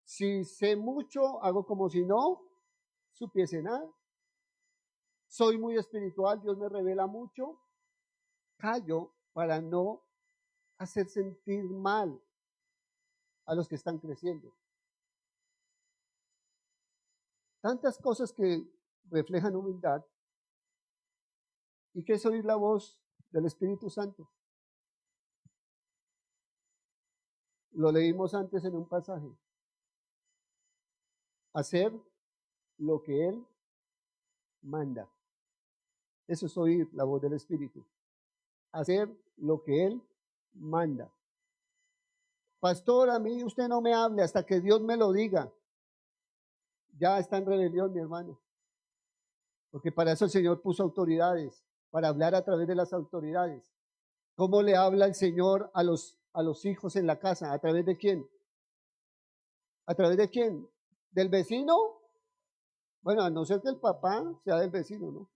S1: Si sé mucho, hago como si no supiese nada. Soy muy espiritual, Dios me revela mucho. Callo para no hacer sentir mal a los que están creciendo. Tantas cosas que reflejan humildad. ¿Y qué es oír la voz del Espíritu Santo? Lo leímos antes en un pasaje. Hacer lo que Él manda. Eso es oír la voz del Espíritu. Hacer lo que Él manda. Pastor, a mí usted no me hable hasta que Dios me lo diga. Ya está en rebelión, mi hermano. Porque para eso el Señor puso autoridades, para hablar a través de las autoridades. ¿Cómo le habla el Señor a los hijos en la casa? ¿A través de quién? ¿A través de quién? ¿Del vecino? Bueno, a no ser que el papá sea del vecino, ¿no?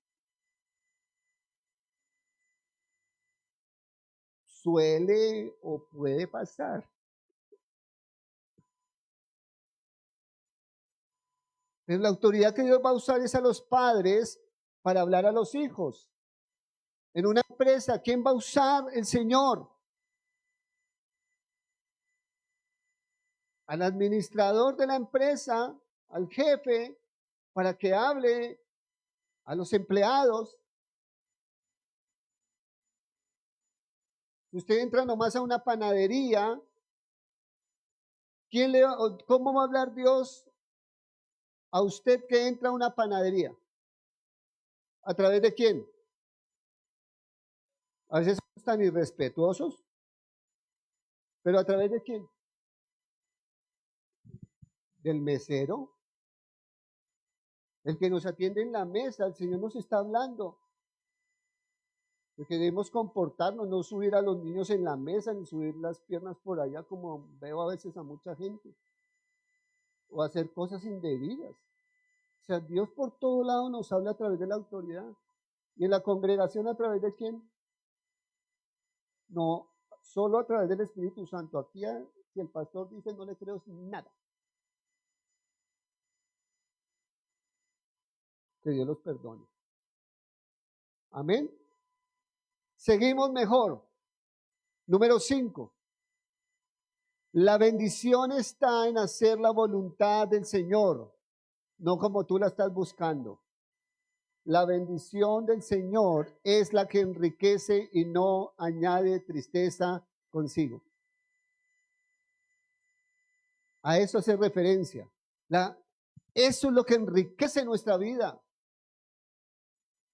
S1: Suele o puede pasar. Pero la autoridad que Dios va a usar es a los padres para hablar a los hijos. En una empresa, ¿quién va a usar? El Señor. Al administrador de la empresa, al jefe, para que hable a los empleados. Si usted entra nomás a una panadería, ¿cómo va a hablar Dios a usted que entra a una panadería? ¿A través de quién? A veces están irrespetuosos, pero ¿a través de quién? Del mesero, el que nos atiende en la mesa. El Señor nos está hablando. Porque debemos comportarnos, no subir a los niños en la mesa, ni subir las piernas por allá como veo a veces a mucha gente, o hacer cosas indebidas. O sea, Dios por todo lado nos habla a través de la autoridad. ¿Y en la congregación a través de quién? No, solo a través del Espíritu Santo. Aquí, si el pastor dice no le creo nada. Que Dios los perdone. Amén. Seguimos mejor. Número 5. La bendición está en hacer la voluntad del Señor, no como tú la estás buscando. La bendición del Señor es la que enriquece y no añade tristeza consigo. A eso hace referencia. Eso es lo que enriquece nuestra vida.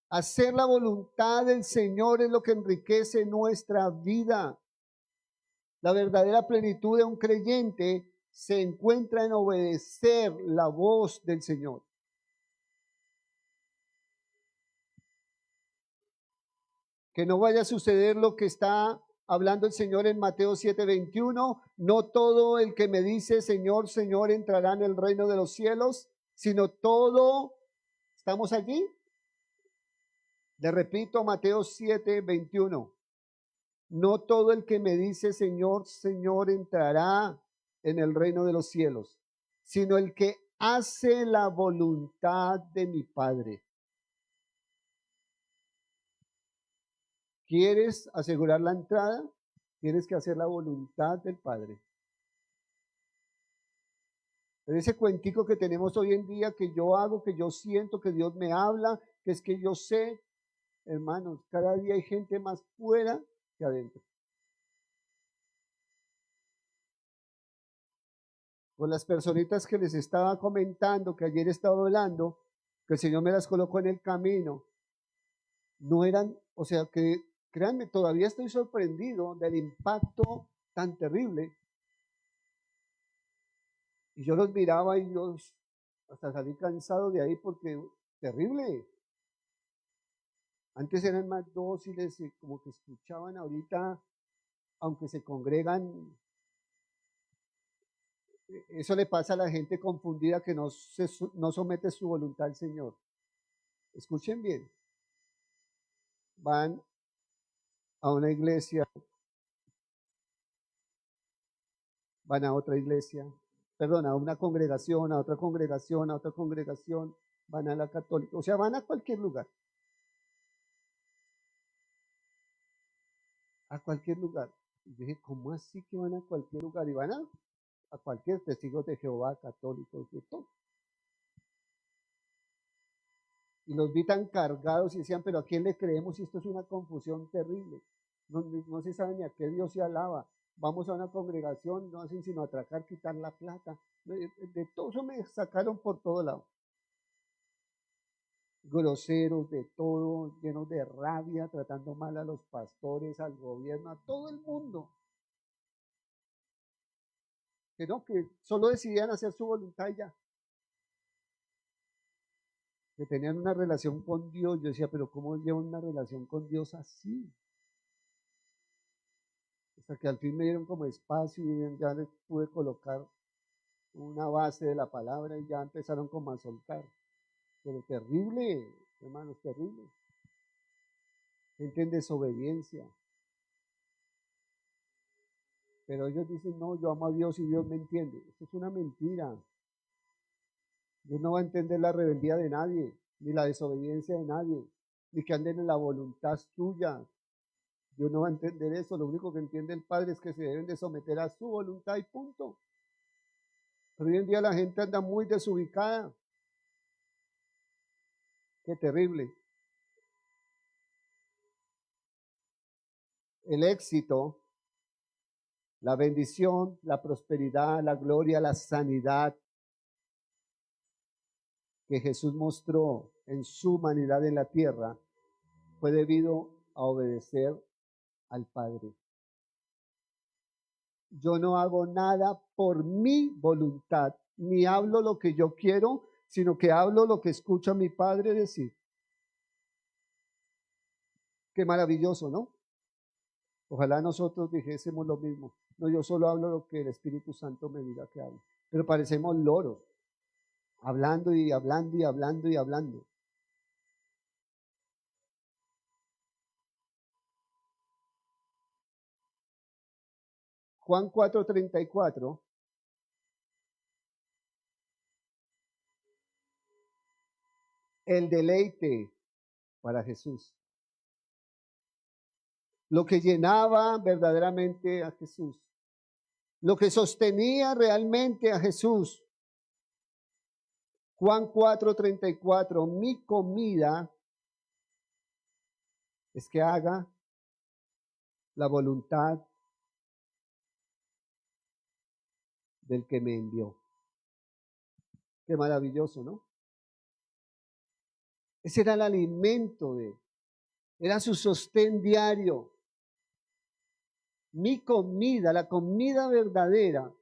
S1: Hacer la voluntad del Señor es lo que enriquece nuestra vida. La verdadera plenitud de un creyente se encuentra en obedecer la voz del Señor. Que no vaya a suceder lo que está hablando el Señor en Mateo 7:21. No todo el que me dice Señor, Señor entrará en el reino de los cielos, sino todo, ¿estamos allí? Le repito, Mateo 7:21. No todo el que me dice Señor, Señor entrará en el reino de los cielos, sino el que hace la voluntad de mi Padre. ¿Quieres asegurar la entrada? Tienes que hacer la voluntad del Padre. Pero ese cuentico que tenemos hoy en día, que yo hago, que yo siento, que Dios me habla, que es que yo sé, hermanos, cada día hay gente más fuera que adentro. Con las personitas que les estaba comentando, que ayer estaba hablando, que el Señor me las colocó en el camino, no eran, o sea que, créanme, todavía estoy sorprendido del impacto tan terrible. Y yo los miraba y yo hasta salí cansado de ahí porque terrible. Antes eran más dóciles y como que escuchaban, ahorita, aunque se congregan, eso le pasa a la gente confundida que no somete su voluntad al Señor. Escuchen bien, van a una iglesia, van a otra iglesia, perdón, a una congregación, a otra congregación, a otra congregación, van a la católica, o sea, van a cualquier lugar. A cualquier lugar. Y yo dije, ¿cómo así que van a cualquier lugar? Y van a cualquier testigo de Jehová, católicos, de todo. Y los vi tan cargados y decían, pero ¿a quién le creemos si esto es una confusión terrible? No se sabe ni a qué Dios se alaba. Vamos a una congregación, no hacen sino atracar, quitar la plata. De todo eso me sacaron por todo lado. Groseros de todo, llenos de rabia, tratando mal a los pastores, al gobierno, a todo el mundo. Que no, que solo decidían hacer su voluntad y ya. Que tenían una relación con Dios. Yo decía, pero ¿cómo llevan una relación con Dios así? Hasta que al fin me dieron como espacio y ya les pude colocar una base de la palabra y ya empezaron como a soltar. Pero terrible, hermanos, terrible. Gente en desobediencia. Pero ellos dicen, no, yo amo a Dios y Dios me entiende. Esto es una mentira. Dios no va a entender la rebeldía de nadie, ni la desobediencia de nadie, ni que anden en la voluntad suya. Dios no va a entender eso. Lo único que entiende el Padre es que se deben de someter a su voluntad y punto. Pero hoy en día la gente anda muy desubicada. Qué terrible. El éxito, la bendición, la prosperidad, la gloria, la sanidad que Jesús mostró en su humanidad en la tierra fue debido a obedecer al Padre. Yo no hago nada por mi voluntad, ni hablo lo que yo quiero, sino que hablo lo que escucho a mi Padre decir. Qué maravilloso, ¿no? Ojalá nosotros dijésemos lo mismo. No, yo solo hablo lo que el Espíritu Santo me diga que hable. Pero parecemos loros, hablando y hablando y hablando y hablando. Juan 4:34. El deleite para Jesús. Lo que llenaba verdaderamente a Jesús. Lo que sostenía realmente a Jesús. Juan 4:34, mi comida es que haga la voluntad del que me envió. Qué maravilloso, ¿no? Ese era el alimento de él, era su sostén diario. Mi comida, la comida verdadera,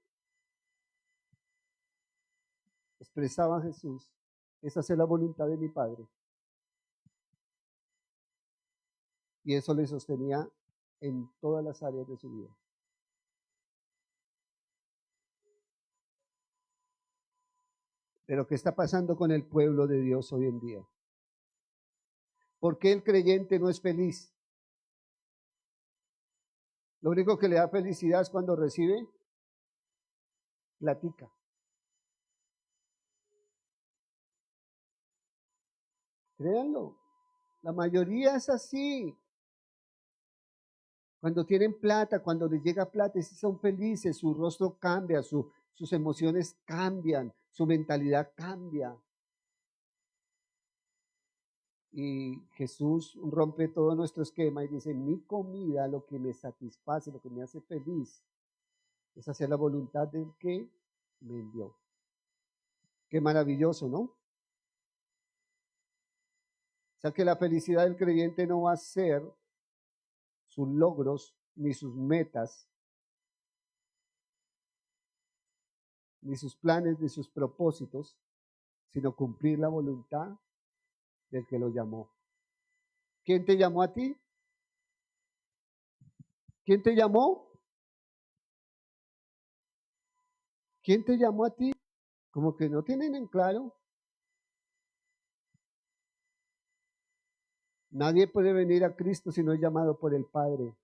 S1: expresaba Jesús, es hacer la voluntad de mi Padre. Y eso le sostenía en todas las áreas de su vida. Pero ¿qué está pasando con el pueblo de Dios hoy en día? ¿Por qué el creyente no es feliz? Lo único que le da felicidad es cuando recibe platica. Créanlo, la mayoría es así. Cuando tienen plata, cuando les llega plata, son felices, su rostro cambia, sus emociones cambian, su mentalidad cambia. Y Jesús rompe todo nuestro esquema y dice, mi comida, lo que me satisface, lo que me hace feliz, es hacer la voluntad del que me envió. Qué maravilloso, ¿no? O sea que la felicidad del creyente no va a ser sus logros, ni sus metas, ni sus planes, ni sus propósitos, sino cumplir la voluntad del que lo llamó. ¿Quién te llamó a ti? ¿Quién te llamó? ¿Quién te llamó a ti? Como que no tienen en claro. Nadie puede venir a Cristo si no es llamado por el Padre.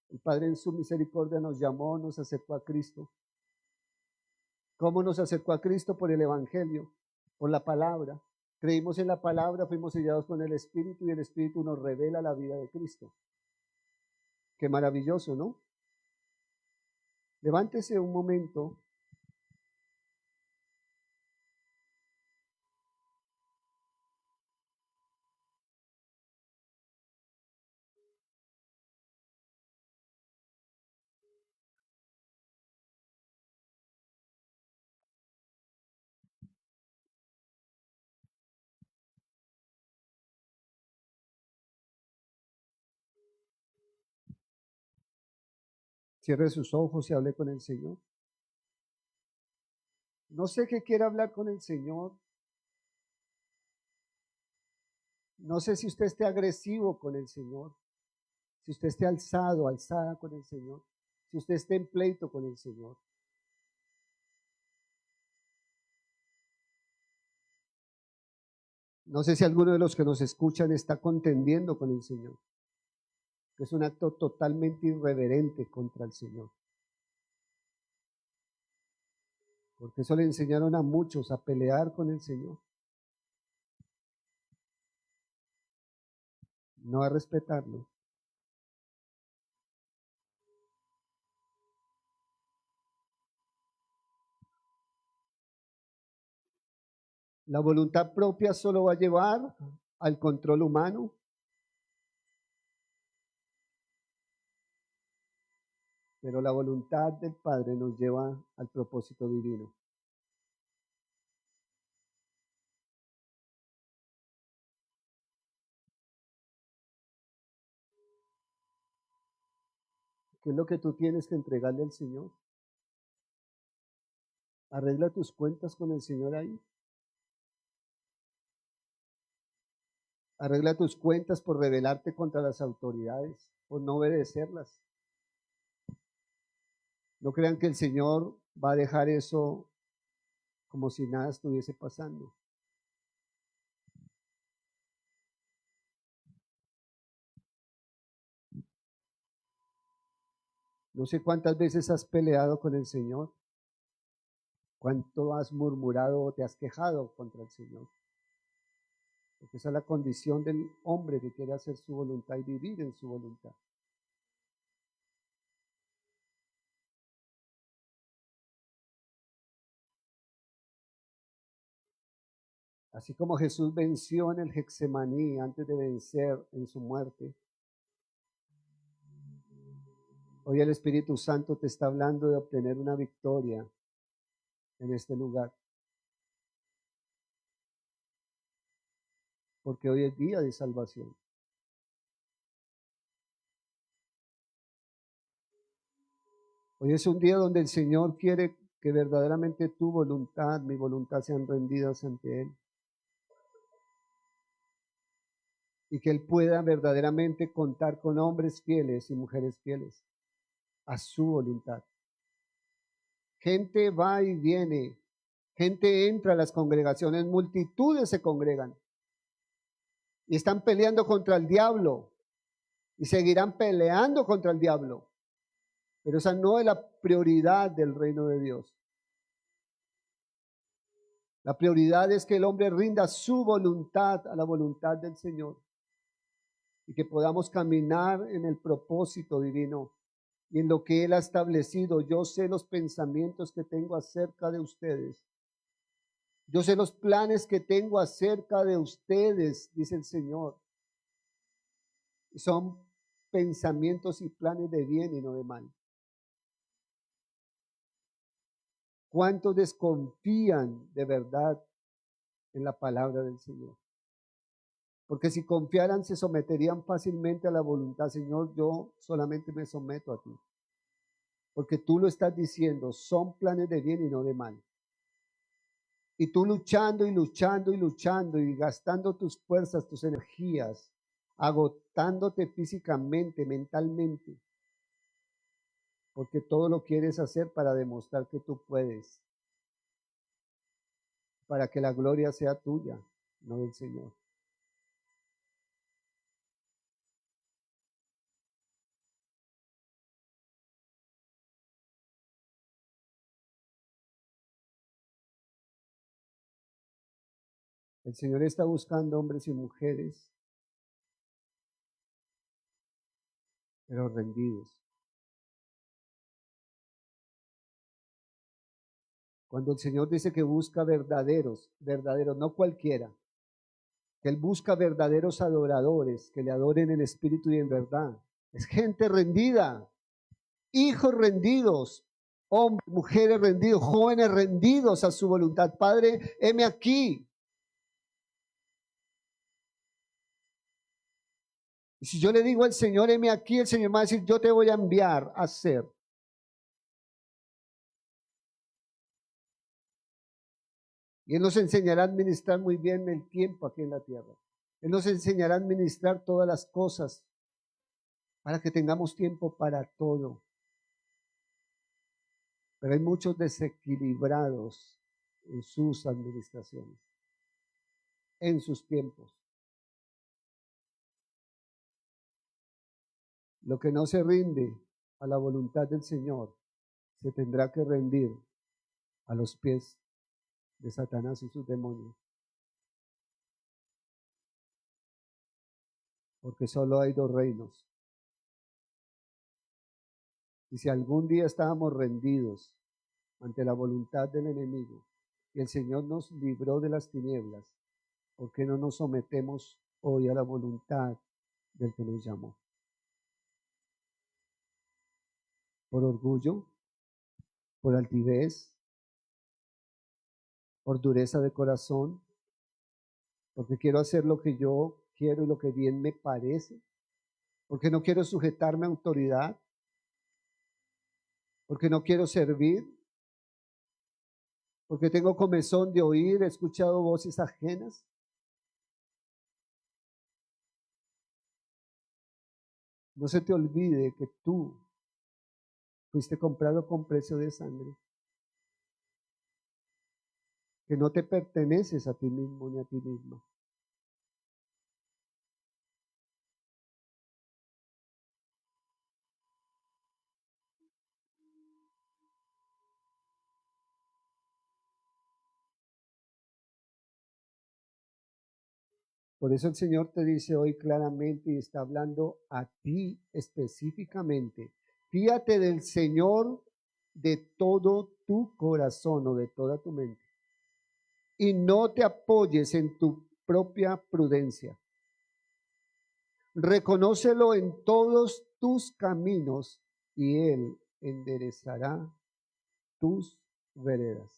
S1: El Padre en su misericordia nos llamó, nos acercó a Cristo. ¿Cómo nos acercó a Cristo? Por el Evangelio, por la palabra. Creímos en la palabra, fuimos sellados con el Espíritu y el Espíritu nos revela la vida de Cristo. Qué maravilloso, ¿no? Levántese un momento. Cierre sus ojos y hable con el Señor. No sé qué quiere hablar con el Señor. No sé si usted esté agresivo con el Señor, si usted esté alzado, alzada con el Señor, si usted esté en pleito con el Señor. No sé si alguno de los que nos escuchan está contendiendo con el Señor, que es un acto totalmente irreverente contra el Señor. Porque eso le enseñaron a muchos a pelear con el Señor, no a respetarlo. La voluntad propia solo va a llevar al control humano. Pero la voluntad del Padre nos lleva al propósito divino. ¿Qué es lo que tú tienes que entregarle al Señor? Arregla tus cuentas con el Señor ahí. Arregla tus cuentas por rebelarte contra las autoridades, por no obedecerlas. No crean que el Señor va a dejar eso como si nada estuviese pasando. No sé cuántas veces has peleado con el Señor, cuánto has murmurado o te has quejado contra el Señor. Porque esa es la condición del hombre que quiere hacer su voluntad y vivir en su voluntad. Así como Jesús venció en el Getsemaní antes de vencer en su muerte, hoy el Espíritu Santo te está hablando de obtener una victoria en este lugar. Porque hoy es día de salvación. Hoy es un día donde el Señor quiere que verdaderamente tu voluntad, mi voluntad sean rendidas ante Él. Y que Él pueda verdaderamente contar con hombres fieles y mujeres fieles a su voluntad. Gente va y viene, gente entra a las congregaciones, multitudes se congregan y están peleando contra el diablo y seguirán peleando contra el diablo. Pero esa no es la prioridad del reino de Dios. La prioridad es que el hombre rinda su voluntad a la voluntad del Señor y que podamos caminar en el propósito divino y en lo que Él ha establecido. Yo sé los pensamientos que tengo acerca de ustedes. Yo sé los planes que tengo acerca de ustedes, dice el Señor. Y son pensamientos y planes de bien y no de mal. ¿Cuántos desconfían de verdad en la palabra del Señor? Porque si confiaran se someterían fácilmente a la voluntad. Señor, yo solamente me someto a ti. Porque tú lo estás diciendo, son planes de bien y no de mal. Y tú luchando y luchando y luchando y gastando tus fuerzas, tus energías, agotándote físicamente, mentalmente, porque todo lo quieres hacer para demostrar que tú puedes, para que la gloria sea tuya, no del Señor. El Señor está buscando hombres y mujeres, pero rendidos. Cuando el Señor dice que busca verdaderos, no cualquiera, que Él busca verdaderos adoradores, que le adoren en espíritu y en verdad. Es gente rendida, hijos rendidos, hombres, mujeres rendidos, jóvenes rendidos a su voluntad. Padre, heme aquí. Y si yo le digo al Señor, heme aquí, el Señor me va a decir, yo te voy a enviar a hacer. Y Él nos enseñará a administrar muy bien el tiempo aquí en la tierra. Él nos enseñará a administrar todas las cosas para que tengamos tiempo para todo. Pero hay muchos desequilibrados en sus administraciones, en sus tiempos. Lo que no se rinde a la voluntad del Señor se tendrá que rendir a los pies de Satanás y sus demonios. Porque solo hay dos reinos. Y si algún día estábamos rendidos ante la voluntad del enemigo y el Señor nos libró de las tinieblas, ¿por qué no nos sometemos hoy a la voluntad del que nos llamó? ¿Por orgullo? ¿Por altivez? ¿Por dureza de corazón? ¿Porque quiero hacer lo que yo quiero y lo que bien me parece? ¿Porque no quiero sujetarme a autoridad? ¿Porque no quiero servir? ¿Porque tengo comezón de oír, he escuchado voces ajenas? No se te olvide que tú fuiste comprado con precio de sangre, que no te perteneces a ti mismo ni a ti misma. Por eso el Señor te dice hoy claramente y está hablando a ti específicamente. Fíate del Señor de todo tu corazón o de toda tu mente. Y no te apoyes en tu propia prudencia. Reconócelo en todos tus caminos y Él enderezará tus veredas.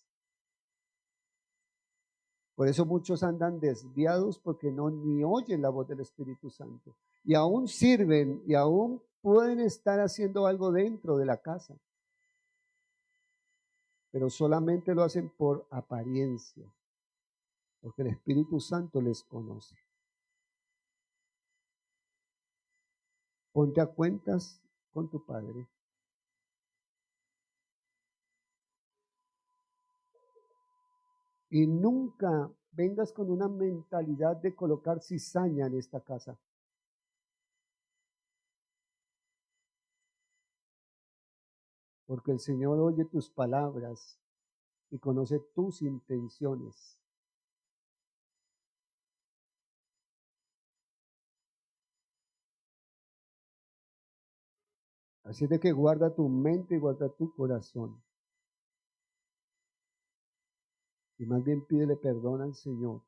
S1: Por eso muchos andan desviados porque no ni oyen la voz del Espíritu Santo. Y aún sirven y aún pueden estar haciendo algo dentro de la casa. pero solamente lo hacen por apariencia, porque el Espíritu Santo les conoce. Ponte a cuentas con tu Padre. Y nunca vengas con una mentalidad de colocar cizaña en esta casa. Porque el Señor oye tus palabras y conoce tus intenciones. Así de que guarda tu mente y guarda tu corazón. Y más bien pídele perdón al Señor.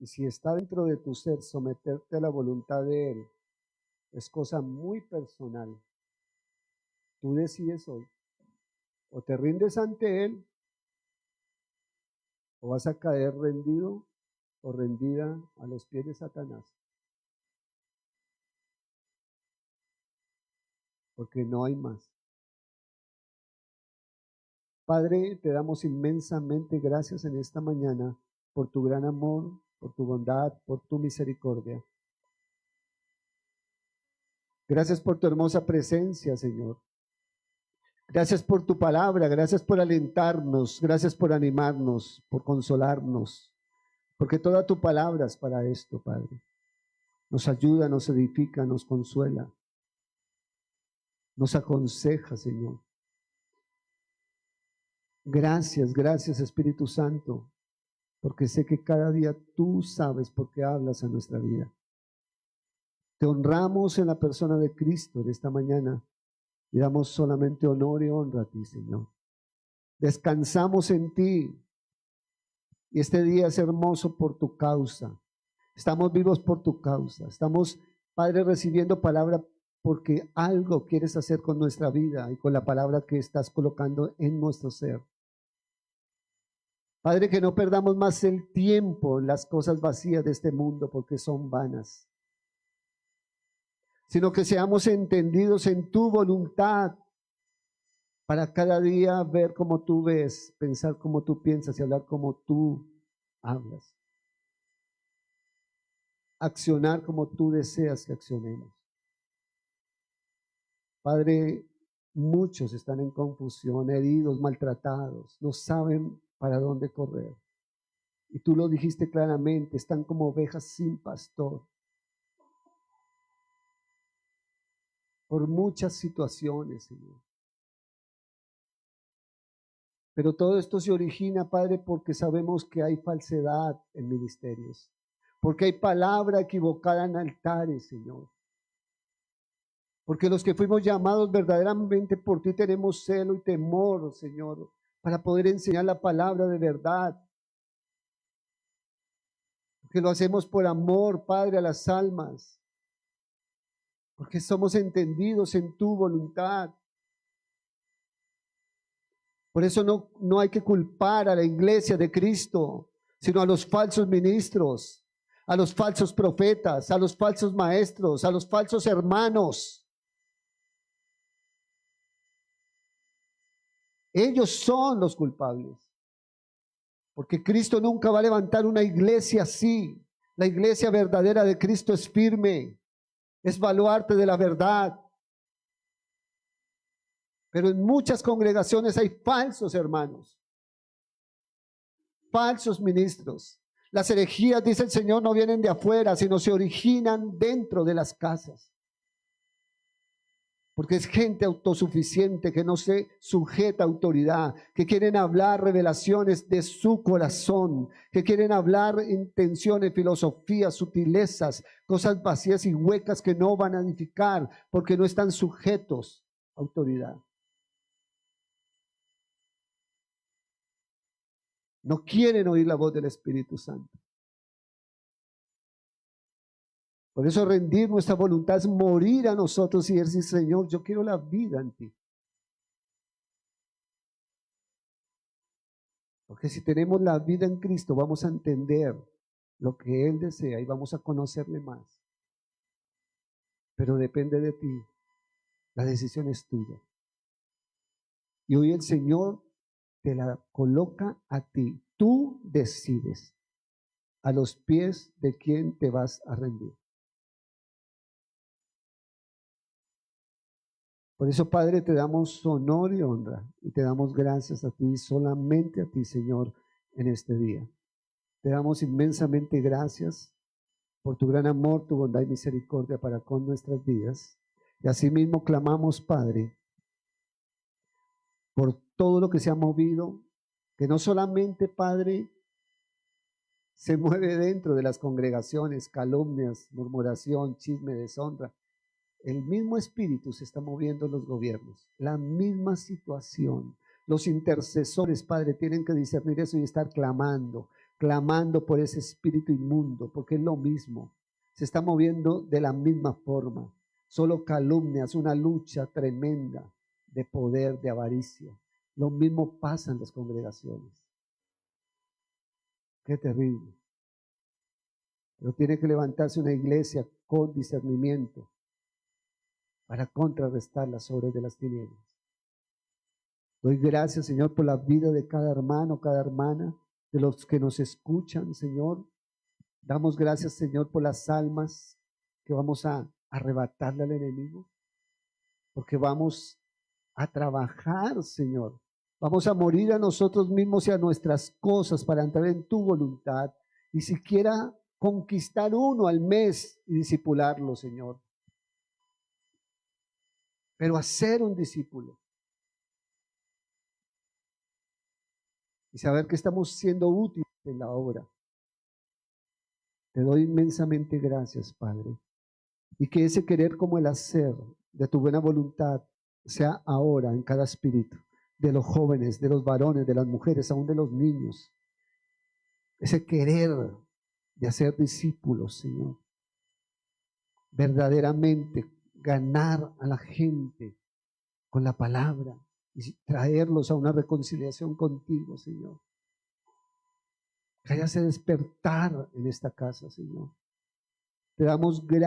S1: Y si está dentro de tu ser someterte a la voluntad de Él, es cosa muy personal. Tú decides hoy. O te rindes ante Él, o vas a caer rendido o rendida a los pies de Satanás. Porque no hay más. Padre, te damos inmensamente gracias en esta mañana por tu gran amor, por tu bondad, por tu misericordia. Gracias por tu hermosa presencia, Señor. Gracias por tu palabra, gracias por alentarnos, gracias por animarnos, por consolarnos, porque toda tu palabra es para esto, Padre. Nos ayuda, nos edifica, nos consuela, nos aconseja, Señor. Gracias, gracias, Espíritu Santo, porque sé que cada día tú sabes por qué hablas a nuestra vida. Te honramos en la persona de Cristo de esta mañana y damos solamente honor y honra a ti, Señor. Descansamos en ti y este día es hermoso por tu causa. Estamos vivos por tu causa. Estamos, Padre, recibiendo palabra porque algo quieres hacer con nuestra vida y con la palabra que estás colocando en nuestro ser. Padre, que no perdamos más el tiempo en las cosas vacías de este mundo porque son vanas, sino que seamos entendidos en tu voluntad para cada día ver como tú ves, pensar como tú piensas y hablar como tú hablas. Accionar como tú deseas que accionemos. Padre, muchos están en confusión, heridos, maltratados, no saben para dónde correr. Y tú lo dijiste claramente, están como ovejas sin pastor. Por muchas situaciones, Señor. Pero todo esto se origina, Padre, porque sabemos que hay falsedad en ministerios, porque hay palabra equivocada en altares, Señor. Porque los que fuimos llamados verdaderamente por ti tenemos celo y temor, Señor, para poder enseñar la palabra de verdad. Porque lo hacemos por amor, Padre, a las almas. Porque somos entendidos en tu voluntad. Por eso no hay que culpar a la iglesia de Cristo, sino a los falsos ministros, a los falsos profetas, a los falsos maestros, a los falsos hermanos. Ellos son los culpables. Porque Cristo nunca va a levantar una iglesia así. La iglesia verdadera de Cristo es firme, es baluarte de la verdad. Pero en muchas congregaciones hay falsos hermanos, falsos ministros. Las herejías, dice el Señor, no vienen de afuera, sino se originan dentro de las casas. Porque es gente autosuficiente que no se sujeta a autoridad, que quieren hablar revelaciones de su corazón, que quieren hablar intenciones, filosofías, sutilezas, cosas vacías y huecas que no van a edificar porque no están sujetos a autoridad. No quieren oír la voz del Espíritu Santo. Por eso rendir nuestra voluntad es morir a nosotros y decir, Señor, yo quiero la vida en ti. Porque si tenemos la vida en Cristo, vamos a entender lo que Él desea y vamos a conocerle más. pero depende de ti. La decisión es tuya. Y hoy el Señor te la coloca a ti. Tú decides a los pies de quién te vas a rendir. Por eso, Padre, te damos honor y honra y te damos gracias a ti, solamente a ti, Señor, en este día. Te damos inmensamente gracias por tu gran amor, tu bondad y misericordia para con nuestras vidas. Y asimismo clamamos, Padre, por todo lo que se ha movido, que no solamente, Padre, se mueve dentro de las congregaciones, calumnias, murmuración, chisme, deshonra. El mismo espíritu se está moviendo en los gobiernos, la misma situación. Los intercesores, Padre, tienen que discernir eso y estar clamando por ese espíritu inmundo, porque es lo mismo. Se está moviendo de la misma forma. Solo calumnias, una lucha tremenda de poder, de avaricia. Lo mismo pasa en las congregaciones. Qué terrible. Pero tiene que levantarse una iglesia con discernimiento para contrarrestar las obras de las tinieblas. Doy gracias, Señor, por la vida de cada hermano, cada hermana, de los que nos escuchan, Señor. Damos gracias, Señor, por las almas que vamos a arrebatarle al enemigo, porque vamos a trabajar, Señor. Vamos a morir a nosotros mismos y a nuestras cosas para entrar en tu voluntad y siquiera conquistar uno al mes y discipularlo, Señor. Pero hacer un discípulo y saber que estamos siendo útiles en la obra. Te doy inmensamente gracias, Padre, y que ese querer como el hacer de tu buena voluntad sea ahora en cada espíritu, de los jóvenes, de los varones, de las mujeres, aún de los niños. Ese querer de hacer discípulos, Señor. Verdaderamente ganar a la gente con la palabra y traerlos a una reconciliación contigo, Señor. Que haya ese despertar en esta casa, Señor. Te damos gracias.